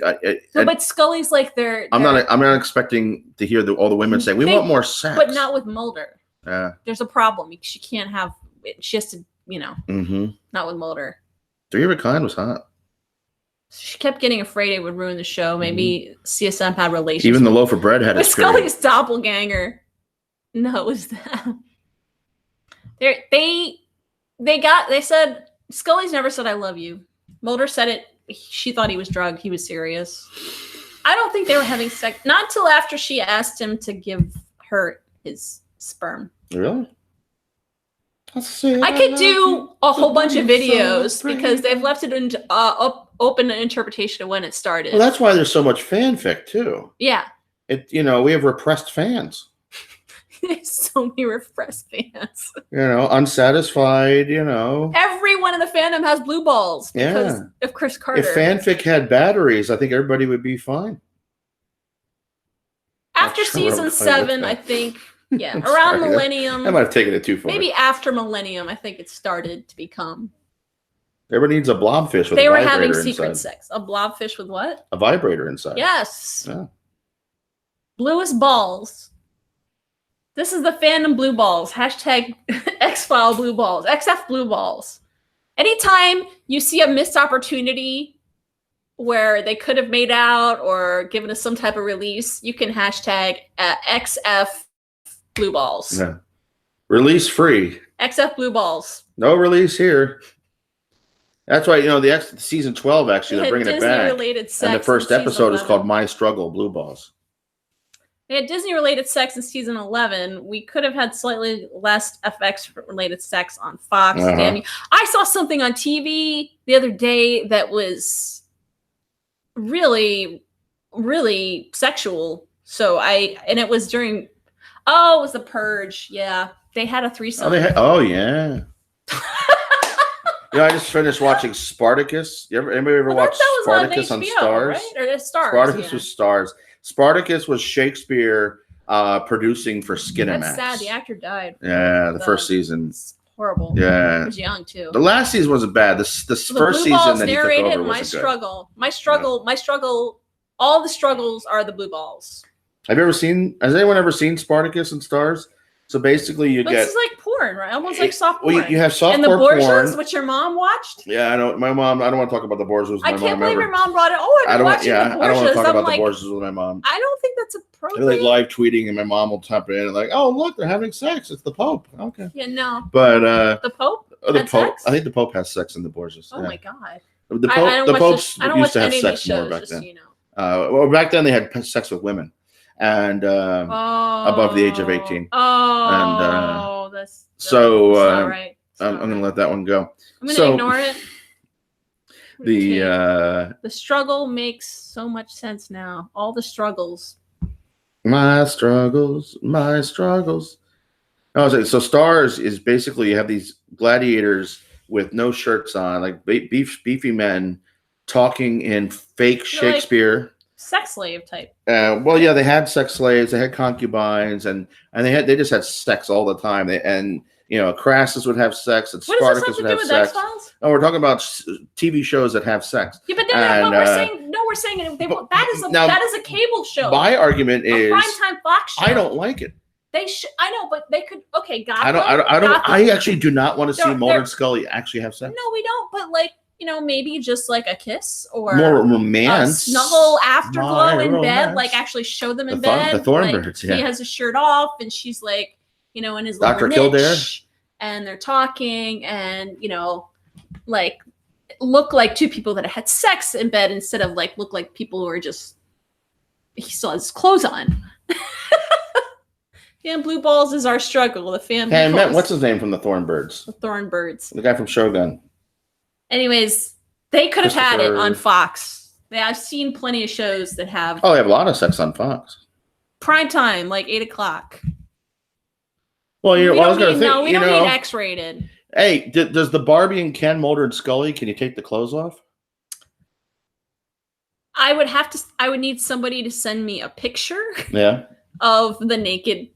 A: But Scully's like
B: I'm not expecting to hear all the women say, we want more sex.
A: But not with Mulder.
B: Yeah.
A: There's a problem. She can't have it. She has to, not with Mulder.
B: Three of a Kind was hot.
A: She kept getting afraid it would ruin the show. Maybe CSM had relations.
B: Even the loaf of bread had a
A: Scully's doppelganger. No, it was that. They said Scully's never said I love you. Mulder said it. She thought he was drugged. He was serious. I don't think they were having sex. Not until after she asked him to give her his sperm.
B: Really?
A: I could do a whole bunch of videos because they've left it in open interpretation of when it started.
B: Well, that's why there's so much fanfic too.
A: Yeah.
B: We have repressed fans.
A: There's so many repressed fans.
B: Unsatisfied,
A: Everyone in the fandom has blue balls because of Chris Carter.
B: If fanfic had batteries, I think everybody would be fine.
A: After season 7, I think, around Millennium.
B: I might have taken it too far.
A: Maybe after Millennium, I think it started to become.
B: Everybody needs a blobfish with a vibrator inside.
A: They were having secret sex. A blobfish with what?
B: A vibrator inside.
A: Yes.
B: Yeah.
A: Bluest balls. This is the fandom blue balls. Hashtag xfile blue balls. XF blue balls. Anytime you see a missed opportunity where they could have made out or given us some type of release, you can hashtag XF blue balls.
B: Yeah. Release free.
A: XF blue balls.
B: No release here. That's why, the season 12, actually, they're bringing it back. And the first episode is called My Struggle, Blue Balls.
A: They had Disney-related sex in season 11. We could have had slightly less FX-related sex on Fox. Damn you. I saw something on TV the other day that was really, really sexual. And it was during, it was The Purge. Yeah. They had a threesome.
B: Yeah. I just finished watching Spartacus. Anybody ever watch Spartacus on Stars?
A: Right? Or Stars.
B: Spartacus was Stars. Spartacus was Shakespeare producing for Skinamax.
A: That's sad. The actor died.
B: Yeah, the first season.
A: It's horrible.
B: Yeah.
A: He was young, too.
B: The last season wasn't bad. The first season that he took over was
A: my struggle. My struggle. All the struggles are the blue balls.
B: Has anyone ever seen Spartacus and Stars? So basically, this
A: is like porn, right? Almost like soft porn.
B: Well, you have soft
A: porn. And the Borgias, which your mom watched?
B: Yeah, I know. My mom, I don't want to talk about the Borgias with my mom.
A: I can't believe your mom brought it. I've been watching the Borgias.
B: I don't want to talk about the Borgias with my mom.
A: I don't think that's appropriate.
B: They're like live tweeting, and my mom will tap in and oh, look, they're having sex. It's the Pope. Okay.
A: Yeah, no.
B: But
A: the Pope?
B: The Pope. Sex? I think the Pope has sex in the Borgias.
A: Oh my God.
B: The Popes used to have sex more back then. Well, back then they had sex with women. And above the age of 18.
A: That's
B: not
A: right.
B: I'm going to let that one go.
A: I'm going to ignore it. The struggle makes so much sense now. All the struggles.
B: My struggles. So Stars is basically you have these gladiators with no shirts on, like beefy men talking in fake Shakespeare.
A: Sex slave type.
B: They had sex slaves, they had concubines, and they just had sex all the time. Crassus would have sex, and Spartacus would have sex.
A: X-Files?
B: Oh, we're talking about TV shows that have sex.
A: Yeah, but we're saying that is a cable show.
B: My argument is
A: primetime Fox show.
B: I don't like it.
A: I know, but they could. Okay,
B: I actually do not want to see Mulder and Scully actually have sex.
A: No, we don't. But maybe just like a kiss or
B: more
A: a
B: romance,
A: snuggle afterglow in bed,
B: romance.
A: like actually show them in bed.
B: The Thornbirds,
A: He has his shirt off and she's like, in his
B: Dr.
A: little
B: Kildare,
A: niche, and they're talking and like look like two people that had sex in bed instead of like look like people who are just he still has his clothes on. Yeah, blue balls is our struggle. The fan.
B: Hey, I met what's his name from the Thornbirds?
A: The Thornbirds.
B: The guy from Shogun.
A: Anyways, they could have had it on Fox. I've seen plenty of shows that have.
B: Oh, they have a lot of sex on Fox.
A: Prime time, like 8:00.
B: Well, I was going to think.
A: No, we don't need X-rated.
B: Hey, does the Barbie and Ken, Mulder and Scully? Can you take the clothes off?
A: I would need somebody to send me a picture.
B: Yeah.
A: Of the naked.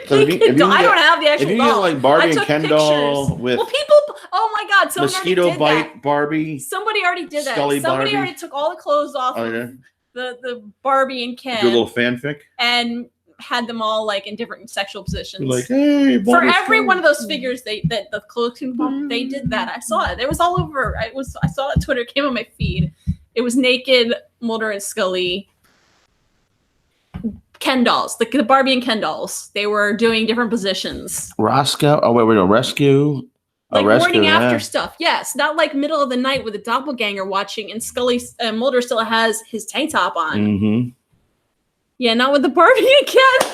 B: So if
A: doll. I don't have the actual
B: doll. If you
A: doll.
B: get like Barbie and Ken doll with
A: people, oh my God, someone
B: mosquito
A: did
B: bite
A: that.
B: Barbie.
A: Somebody already did that.
B: Scully
A: Somebody
B: Barbie.
A: already took all the clothes off the Barbie and Ken.
B: Do a little fanfic.
A: And had them all like in different sexual positions.
B: You're like, hey,
A: for every one of those figures, they the clothing they did that. I saw it. It was all over. I saw it on Twitter. It came on my feed. It was naked Mulder and Scully. Ken dolls, the Barbie and Ken dolls. They were doing different positions.
B: Roscoe. Oh wait, rescue.
A: Like morning after stuff. Yes, not like middle of the night with a doppelganger watching, and Mulder still has his tank top on.
B: Mm-hmm.
A: Yeah, not with the Barbie and Ken.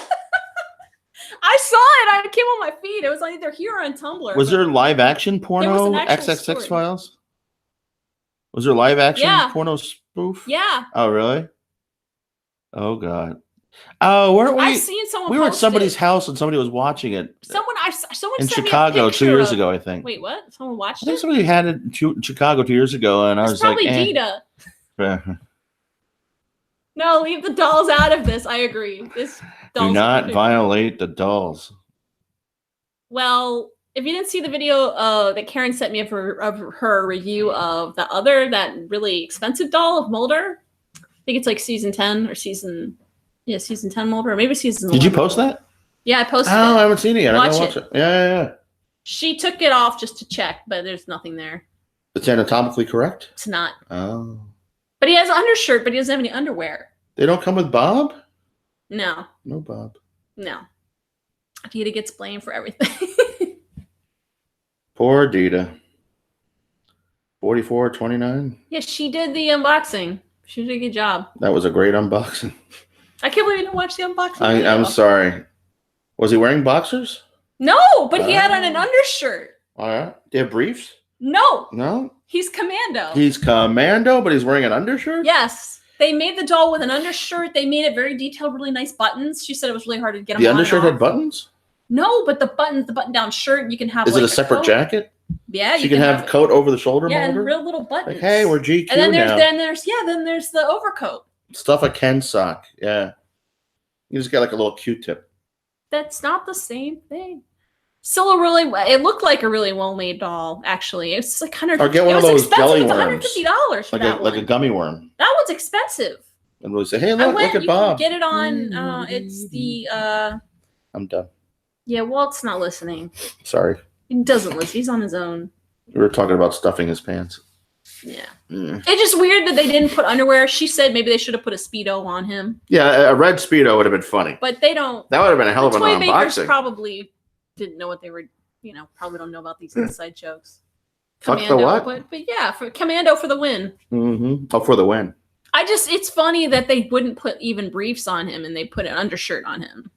A: I saw it. It came on my feed. It was either here or on Tumblr.
B: Was there live action porno? XXX Files. Was there live action porno spoof?
A: Yeah.
B: Oh really? Oh God. Oh, weren't we?
A: I've seen someone.
B: We were at somebody's house and somebody was watching it.
A: Someone
B: in Chicago 2 years ago, I think.
A: Wait, what? Someone watched it?
B: I think somebody had it in Chicago 2 years ago, and I was
A: probably
B: like,
A: Dita. No, leave the dolls out of this. I agree.
B: Do not violate the dolls.
A: Well, if you didn't see the video that Karen sent me of her review of that really expensive doll of Mulder, I think it's like season 10 or season 10 Mulder, or maybe season 11.
B: Did you post that?
A: Yeah, I posted
B: it.
A: I
B: haven't seen it yet. I'm gonna watch it. Yeah.
A: She took it off just to check, but there's nothing there.
B: It's anatomically correct?
A: It's not.
B: Oh.
A: But he has an undershirt, but he doesn't have any underwear.
B: They don't come with Bob?
A: No.
B: No Bob.
A: No. Dita gets blamed for everything.
B: Poor Dita. 44.29.
A: Yeah, she did the unboxing. She did a good job.
B: That was a great unboxing.
A: I can't believe you didn't watch the unboxing.
B: I'm sorry. Was he wearing boxers?
A: No, but he had on an undershirt.
B: All right. Do you have briefs?
A: No.
B: No?
A: He's commando.
B: He's commando, but he's wearing an undershirt?
A: Yes. They made the doll with an undershirt. They made it very detailed, really nice buttons. She said it was really hard to get them
B: on. The
A: undershirt
B: undershirt had buttons?
A: No, but the button-down shirt, you can have.
B: Is it a separate jacket?
A: Yeah,
B: you can have coat over the shoulder.
A: Yeah,
B: Mulder?
A: And real little buttons.
B: Like, hey, we're GQ
A: and then
B: now.
A: Then there's the overcoat.
B: Stuff a Ken sock. Yeah, you just got like a little Q-tip.
A: That's not the same thing. Still it looked like a really well-made doll. Actually, it's like $150.
B: Or get one of those jelly worms.
A: $150 for that one.
B: Like a gummy worm.
A: That one's expensive.
B: And really say, hey, look at Bob.
A: Can get it on. It's the.
B: I'm done.
A: Yeah, Walt's not listening.
B: Sorry.
A: He doesn't listen. He's on his own.
B: We were talking about stuffing his pants.
A: Yeah. It's just weird that they didn't put underwear. She said maybe they should have put a Speedo on him.
B: Yeah, a red Speedo would have been funny.
A: But they don't.
B: That would have been a hell of an
A: unboxing.
B: unboxing.
A: Makers probably didn't know what they were, probably don't know about these inside jokes.
B: Fuck the what?
A: But yeah, for Commando for the win.
B: Mm-hmm. Oh, for the win.
A: It's funny that they wouldn't put even briefs on him and they put an undershirt on him.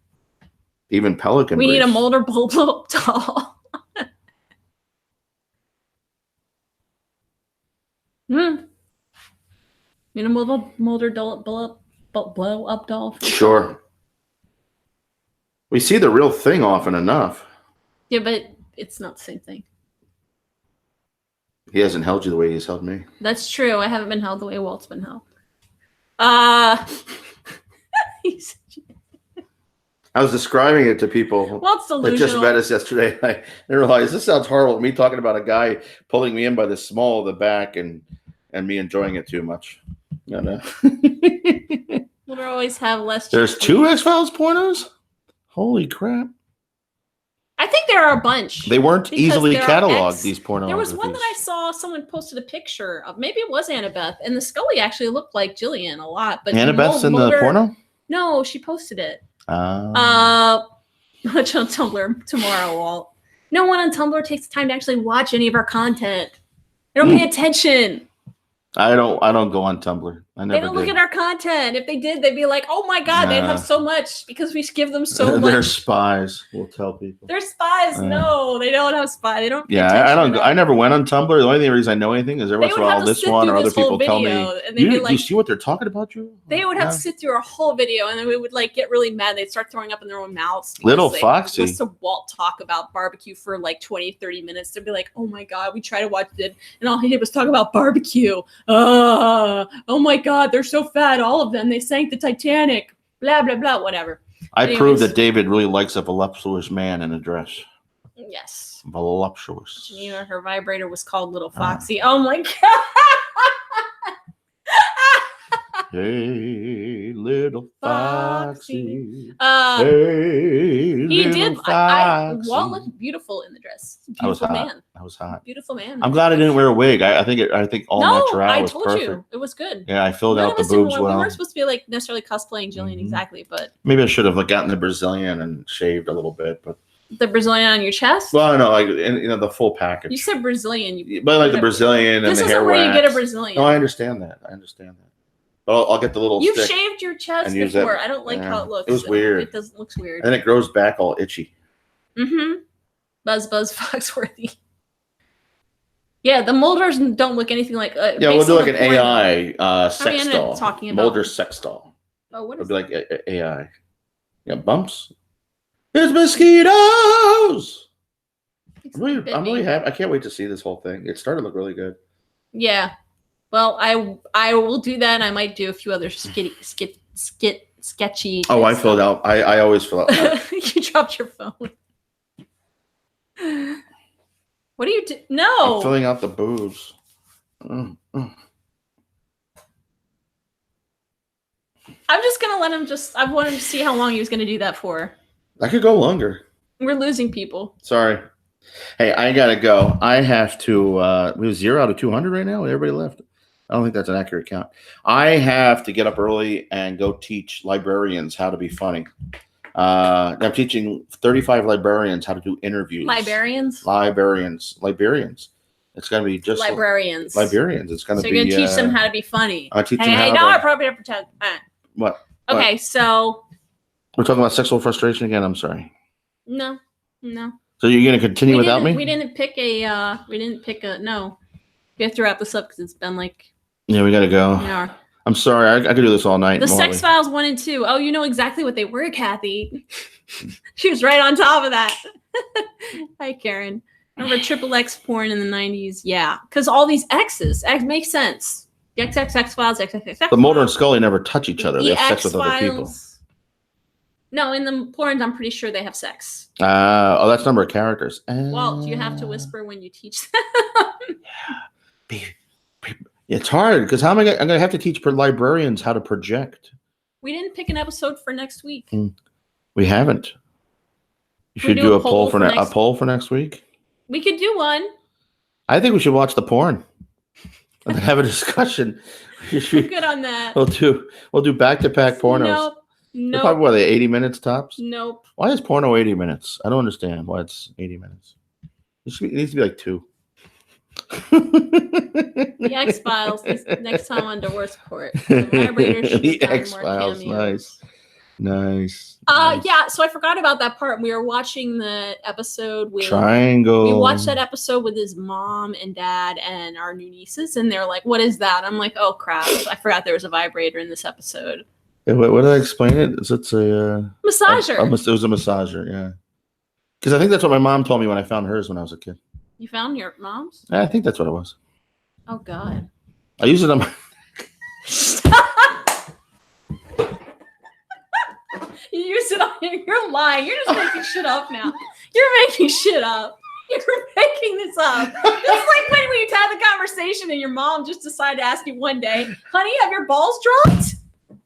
B: Even Pelican
A: We
B: briefs.
A: need a Mulder blow-up doll. Need a Mulder blow-up doll.
B: Sure. We see the real thing often enough.
A: Yeah, but it's not the same thing.
B: He hasn't held you the way he's held me.
A: That's true. I haven't been held the way Walt's been held.
B: I was describing it to people that just met us yesterday. I realized this sounds horrible. Me talking about a guy pulling me in by the small of the back and me enjoying it too much. No.
A: We'll always have less.
B: There's 2 X-Files pornos? Holy crap.
A: I think there are a bunch.
B: They weren't
A: because
B: easily
A: there are
B: cataloged, these pornographies.
A: There was one that I saw someone posted a picture of. Maybe it was Annabeth, and the Scully actually looked like Gillian a lot. But
B: Annabeth's in the porno?
A: No, she posted it. Watch on Tumblr tomorrow, Walt. No one on Tumblr takes the time to actually watch any of our content. They don't pay attention.
B: I don't go on Tumblr.
A: They don't look at our content. If they did, they'd be like, "Oh my god, they'd have so much because we give them so much."
B: They're spies. We'll tell people.
A: They're spies. No, they don't have spies. They don't.
B: Yeah, I don't. I never went on Tumblr. The only reason I know anything is every once in a while this one or other people tell me.
A: And do
B: you see what they're talking about? You?
A: They would have to sit through a whole video, and then we would like get really mad. They'd start throwing up in their own mouths.
B: Little Foxy.
A: Listen to Walt talk about barbecue for like 20, 30 minutes. They'd be like, "Oh my god, we tried to watch it, and all he did was talk about barbecue." Oh my god, they're so fat, all of them. They sank the Titanic. Blah blah blah. Whatever.
B: I proved that David really likes a voluptuous man in a dress.
A: Yes.
B: Voluptuous.
A: Janina, her vibrator was called Little Foxy. Oh my god.
B: Hey, little Foxy.
A: Hey, he did. Walt looked beautiful in the dress. Beautiful man.
B: I was hot.
A: Beautiful man.
B: I'm glad I didn't wear a wig. I think all natural was perfect.
A: I told you it was good.
B: Yeah, I filled out the boobs well.
A: We weren't supposed to be like necessarily cosplaying Gillian exactly, but
B: maybe I should have gotten the Brazilian and shaved a little bit, but.
A: The Brazilian on your chest?
B: Well, no, like the full package.
A: You said Brazilian.
B: But like the Brazilian and the hair wax. This isn't where you
A: get a Brazilian.
B: No, I understand that. But I'll get the little
A: You've shaved your chest before. I don't like how it looks.
B: It was weird.
A: It looks weird.
B: And then it grows back all itchy.
A: Mm-hmm. Buzz Foxworthy. Yeah, the Mulders don't look anything like...
B: we'll do like an AI sex doll.
A: Talking about
B: Mulder sex doll.
A: Oh, what is
B: It'll be like AI. Yeah, bumps. It's mosquitoes! I'm really happy. I can't wait to see this whole thing. It started to look really good.
A: Yeah. Well, I will do that. I might do a few other sketchy.
B: Oh, I filled out. I always fill out.
A: You dropped your phone. What do you do? No.
B: I'm filling out the boobs.
A: I'm just gonna let him. I wanted to see how long he was gonna do that for.
B: I could go longer.
A: We're losing people.
B: Sorry. Hey, I gotta go. I have to. We have 0 out of 200 right now. Everybody left. I don't think that's an accurate count. I have to get up early and go teach librarians how to be funny. I'm teaching 35 librarians how to do interviews.
A: Librarians.
B: It's gonna be just
A: librarians.
B: Librarians. It's gonna
A: be.
B: So
A: you're gonna teach them how to be funny.
B: I teach them how to.
A: Appropriate protect.
B: What?
A: Okay, so
B: we're talking about sexual frustration again. I'm sorry.
A: No.
B: So you're gonna continue without me?
A: We didn't pick a. No. We have to wrap this up because it's been like.
B: Yeah, we gotta go.
A: An hour.
B: I'm sorry. I could do this all night.
A: The Sex Files 1 and 2. Oh, you know exactly what they were, Kathy. She was right on top of that. Hi, Karen. Remember XXX porn in the 90s? Yeah, because all these X's. X makes sense. The X-Files, XXX.
B: But Mulder and Scully never touch each other. They have sex with other people.
A: No, in the porns, I'm pretty sure they have sex.
B: That's number of characters.
A: Well, you have to whisper when you teach them.
B: Yeah. It's hard because I'm going to have to teach librarians how to project.
A: We didn't pick an episode for next week.
B: We haven't. You should do a poll for next week.
A: We could do one.
B: I think we should watch the porn and have a discussion.
A: I'm good on that.
B: We'll do back-to-back pornos.
A: Nope.
B: Probably what, 80 minutes tops?
A: Nope.
B: Why is porno 80 minutes? I don't understand why it's 80 minutes. It needs to be like 2.
A: The X-Files next time on Divorce Court.
B: The X-Files, nice.
A: Yeah, so I forgot about that part. We were watching the episode with
B: Triangle.
A: We watched that episode with his mom and dad and our new nieces, and they're like, "What is that?" I'm like, "Oh crap! I forgot there was a vibrator in this episode."
B: What did I explain it? It's a
A: massager.
B: It was a massager, yeah. Because I think that's what my mom told me when I found hers when I was a kid.
A: You found your mom's?
B: I think that's what it was.
A: Oh God!
B: I use it on my.
A: You use it on. You're lying. You're just making shit up now. You're making shit up. You're making this up. This is like when you had the conversation and your mom just decided to ask you one day, "Honey, have your balls dropped?"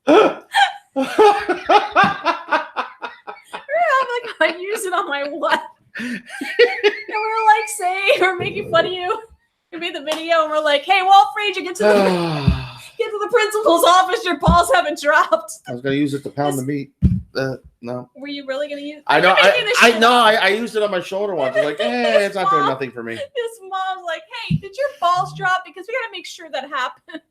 A: You're like, I use it on my what? And we're like saying, we're making fun of you. We made the video and we're like, hey, Walt Frazier, get to the principal's office. Your balls haven't dropped.
B: I was gonna use it to pound the meat. No.
A: Were you really gonna use?
B: I know. I used it on my shoulder once. I was like, hey, it's not doing nothing for me.
A: His mom's like, hey, did your balls drop? Because we gotta make sure that happened.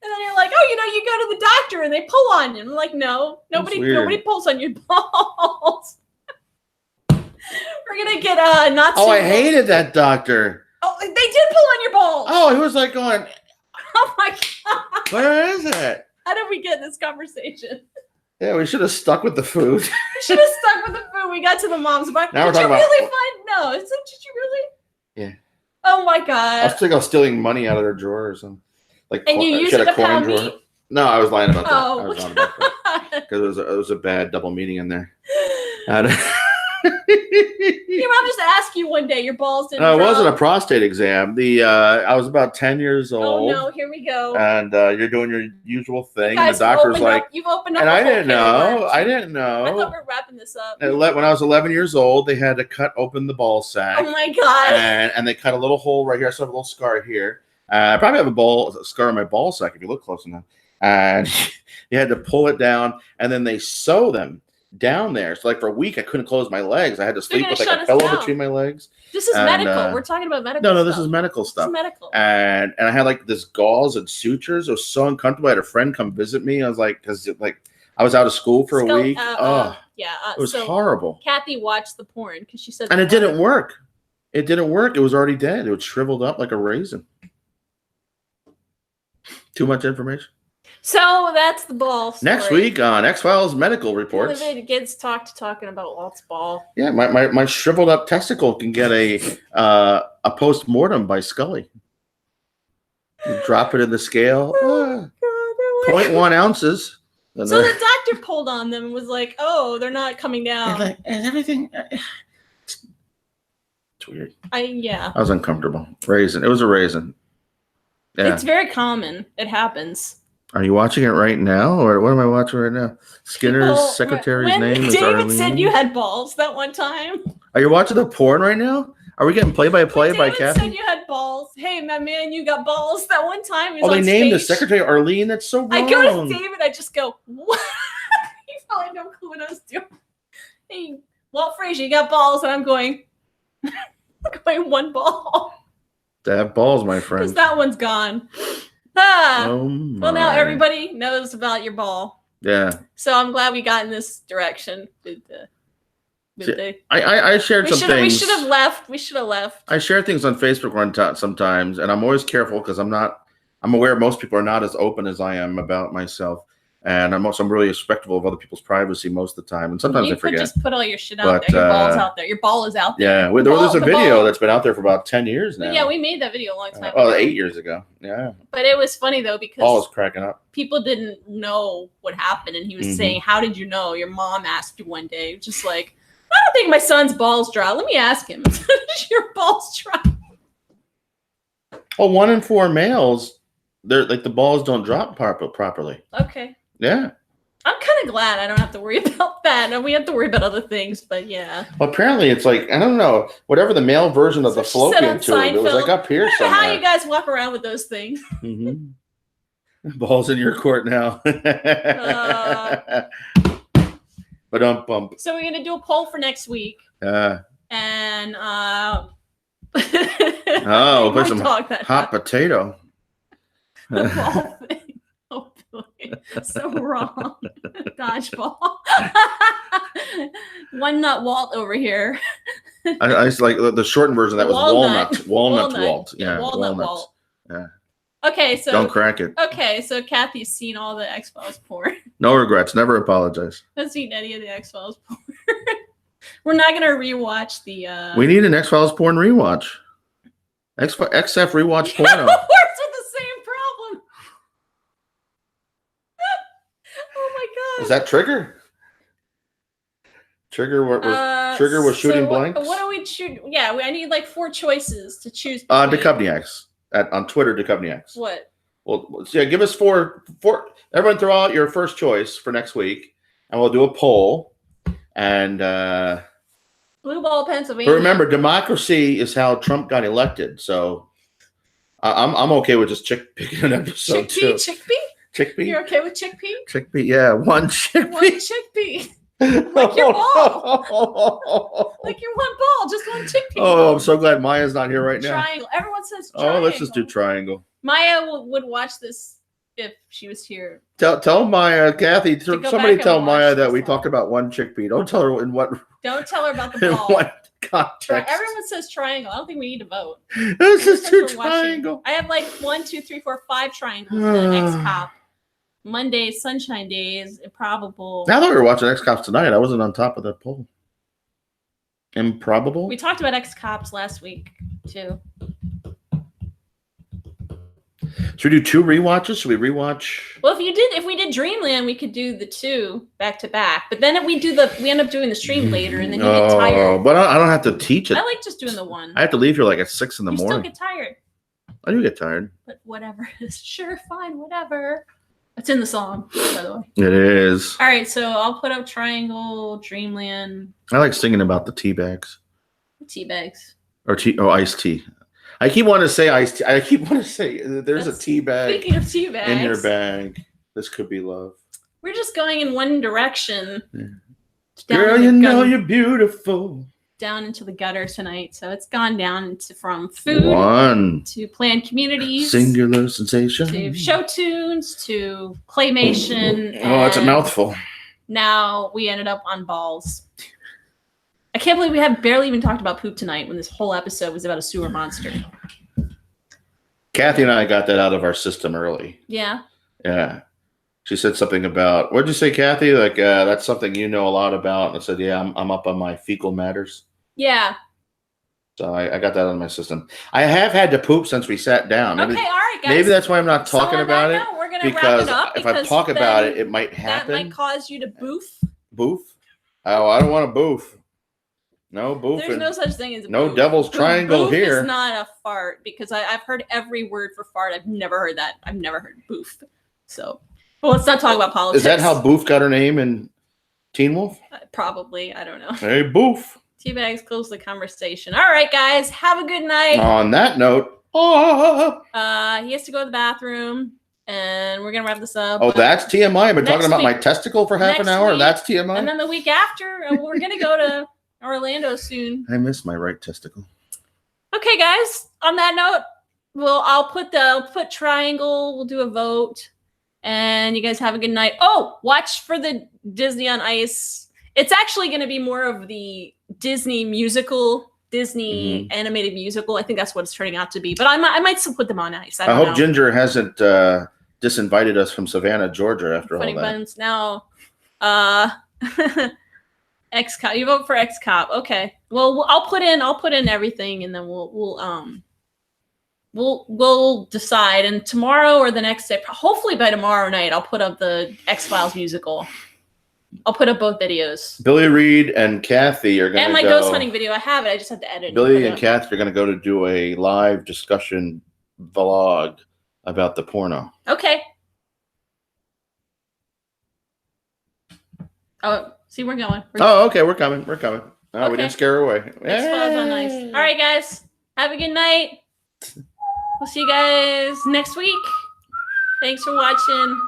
A: And then you're like, oh, you go to the doctor and they pull on you. I'm like, no, nobody pulls on your balls. We're gonna get not.
B: Oh, I hated that doctor.
A: Oh, they did pull on your balls.
B: Oh, he was like going.
A: Oh my god.
B: Where is it?
A: How did we get in this conversation?
B: Yeah, we should have stuck with the food.
A: We should have stuck with the food. We got to the mom's bar.
B: Now
A: did you really find? No. Did you really?
B: Yeah.
A: Oh my god.
B: I was stealing money out of their drawer or something.
A: And you used it to pound meat?
B: No, I was lying about that.
A: Oh.
B: I was lying about that because it was a bad double meeting in there.
A: Your mom just asked you one day, your balls didn't drop.
B: It wasn't a prostate exam. I was about 10 years old.
A: Oh no, here we go.
B: And you're doing your usual thing. And the
A: doctor's like, you've opened up.
B: And I didn't know. I thought
A: we were wrapping this up.
B: And when I was 11 years old, they had to cut open the ball sack.
A: Oh my god.
B: And they cut a little hole right here. I still have a little scar here. I probably have a scar on my ball sack if you look close enough. And you had to pull it down, and then they sew them down there. So like for a week, I couldn't close my legs. I had to sleep with like a pillow between my legs.
A: This is medical. We're talking about medical.
B: No, this is medical stuff.
A: This is medical.
B: And I had like this gauze and sutures. It was so uncomfortable. I had a friend come visit me. I was like, because like I was out of school for a week. It was horrible.
A: Kathy watched the porn because she said,
B: and it didn't work. It didn't work. It was already dead. It was shriveled up like a raisin. Too much information.
A: So that's the ball story.
B: Next week on X-Files Medical Reports.
A: It gets talking about Walt's ball.
B: Yeah, my shriveled up testicle can get a post-mortem by Scully. You drop it in the scale. 0.1 ounces.
A: So the doctor pulled on them and was like, oh, they're not coming down.
B: And everything. It's weird.
A: I
B: was uncomfortable. Raisin. It was a raisin. Yeah.
A: It's very common. It happens.
B: Are you watching it right now, or what am I watching right now? Skinner's secretary's name is Arlene.
A: David said you had balls that one time.
B: Are you watching the porn right now? Are we getting play-by-play by Kathy?
A: Said you had balls. Hey, my man, you got balls that one time.
B: They named the secretary Arlene. That's so wrong.
A: I go to David. I just go, what? You probably have no clue what I was doing. Hey, Walt Frazier, you got balls, and I'm going one ball.
B: To have balls, my friend.
A: Because that one's gone. Well, now everybody knows about your ball.
B: Yeah.
A: So I'm glad we got in this direction.
B: I shared some things.
A: We should have left. I
B: share things on Facebook sometimes, and I'm always careful because I'm aware most people are not as open as I am about myself. And I'm really respectful of other people's privacy most of the time. And sometimes I forget.
A: You just put all your shit out there. Your ball's out there. Your ball is out there.
B: Yeah. There's a video that's been out there for about 10 years now.
A: Yeah, we made that video a long time ago.
B: 8 years ago. Yeah.
A: But it was funny, though, because
B: Paul was cracking up.
A: People didn't know what happened. And he was saying, how did you know? Your mom asked you one day. Just like, I don't think my son's balls dry. Let me ask him. Your balls dry?
B: Well, 1 in 4 males, they're like the balls don't drop properly.
A: Okay.
B: Yeah.
A: I'm kind of glad I don't have to worry about that. And we have to worry about other things, but yeah.
B: Well, apparently it's like, I don't know, whatever the male version of the fallopian tube, it was like up here somewhere.
A: How you guys walk around with those things?
B: Balls in your court now. But bump.
A: So we're going to do a poll for next week. And
B: put some hot potato.
A: The ball thing. Oh boy, so wrong. Dodgeball. One nut Walt over here.
B: I like the shortened version. That was walnut. Walt. Yeah,
A: walnut Walt.
B: Yeah.
A: Okay, so
B: don't crack it.
A: Okay, so Kathy's seen all the X-Files porn.
B: No regrets. Never apologize.
A: Haven't seen any of the X-Files porn. We're not gonna rewatch the.
B: We need an X-Files porn rewatch. XF rewatch porno. Is that Trigger? Trigger was shooting blanks.
A: What do we shoot? Yeah, I need like 4 choices to choose.
B: Duchovny X on Twitter. Duchovny X.
A: What?
B: Well, yeah, give us 4. Everyone, throw out your first choice for next week, and we'll do a poll. And
A: Blue Ball, Pennsylvania.
B: But remember, democracy is how Trump got elected. So I'm okay with just picking an episode too. Chickpea?
A: You're okay with chickpea?
B: Chickpea, yeah. One chickpea.
A: One chickpea. Like your ball. Like your one ball, just one chickpea.
B: Oh, I'm so glad Maya's not here right now.
A: Triangle. Everyone says triangle.
B: Oh, let's just do triangle.
A: Maya would watch this if she was here.
B: Tell Maya, Kathy, somebody tell Maya that we talked about one chickpea. Don't tell her in what.
A: Don't tell her about the ball.
B: In what context?
A: Everyone says triangle. I don't think we need to vote.
B: This is too triangle.
A: I have like 1, 2, 3, 4, 5 triangles in an X-Cop. Mondays, sunshine days, improbable.
B: Now that we were watching X-Cops tonight, I wasn't on top of that poll. Improbable?
A: We talked about X-Cops last week, too.
B: Should we do 2 rewatches? Should we rewatch?
A: Well, if we did Dreamland, we could do the 2 back to back. But then we end up doing the stream later, and then you get tired.
B: But I don't have to teach it.
A: I like just doing the 1.
B: I have to leave here like at 6 in the morning.
A: You still get tired.
B: I do get tired.
A: But whatever. Sure, fine, whatever. It's in the song, by the way.
B: It is.
A: All right, so I'll put up Triangle, Dreamland.
B: I like singing about the tea bags.
A: Tea bags.
B: Or iced tea. I keep wanting to say iced tea. I keep wanting to say there's a tea bag.
A: Speaking of tea bags.
B: In your bag. This could be love.
A: We're just going in one direction.
B: Yeah. Girl, you know you're beautiful.
A: Down into the gutter tonight. So it's gone down from food to planned communities.
B: Singular sensation.
A: To show tunes to claymation.
B: Oh, it's a mouthful.
A: Now we ended up on balls. I can't believe we have barely even talked about poop tonight when this whole episode was about a sewer monster.
B: Kathy and I got that out of our system early.
A: Yeah.
B: Yeah. She said something about, what'd you say, Kathy? Like, that's something you know a lot about. And I said, yeah, I'm up on my fecal matters.
A: Yeah.
B: So I got that out of my system. I have had to poop since we sat down.
A: Okay, all right, guys.
B: Maybe that's why I'm not talking about it.
A: We're going to wrap it up.
B: If I talk about it, it might happen.
A: That might cause you to boof.
B: Boof? Oh, I don't want to boof. No boof.
A: There's no such thing as a
B: no
A: boof.
B: devil's triangle
A: boof
B: here.
A: It's not a fart because I've heard every word for fart. I've never heard that. I've never heard boof. So, well, let's not talk about politics.
B: Is that how Boof got her name in Teen Wolf?
A: Probably. I don't know.
B: Hey, Boof.
A: Teabags close the conversation. All right, guys. Have a good night.
B: On that note,
A: he has to go to the bathroom, and we're gonna wrap this up.
B: Oh, that's TMI. I've been talking about my testicle for half an hour.
A: Week,
B: that's TMI.
A: And then the week after, we're gonna go to Orlando soon.
B: I miss my right testicle.
A: Okay, guys. On that note, I'll put triangle. We'll do a vote, and you guys have a good night. Oh, watch for the Disney on Ice. It's actually going to be more of the Disney musical, Disney animated musical. I think that's what it's turning out to be. But I might still put them on ice. I hope
B: Ginger hasn't disinvited us from Savannah, Georgia after
A: Funny
B: all that.
A: Buns now. X-Cop. You vote for X-Cop. Okay. Well, I'll put in everything, and then we'll decide. And tomorrow or the next day, hopefully by tomorrow night, I'll put up the X-Files musical. I'll put up both videos.
B: Billy Reed and Kathy are going to go.
A: And my ghost hunting video. I have it. I just have to edit it.
B: Billy and Kathy are going to go to do a live discussion vlog about the porno.
A: Okay. Oh, see, we're going.
B: Okay. We're coming. Oh, okay. We didn't scare her away.
A: X-Files on Ice. All right, guys. Have a good night. We'll see you guys next week. Thanks for watching.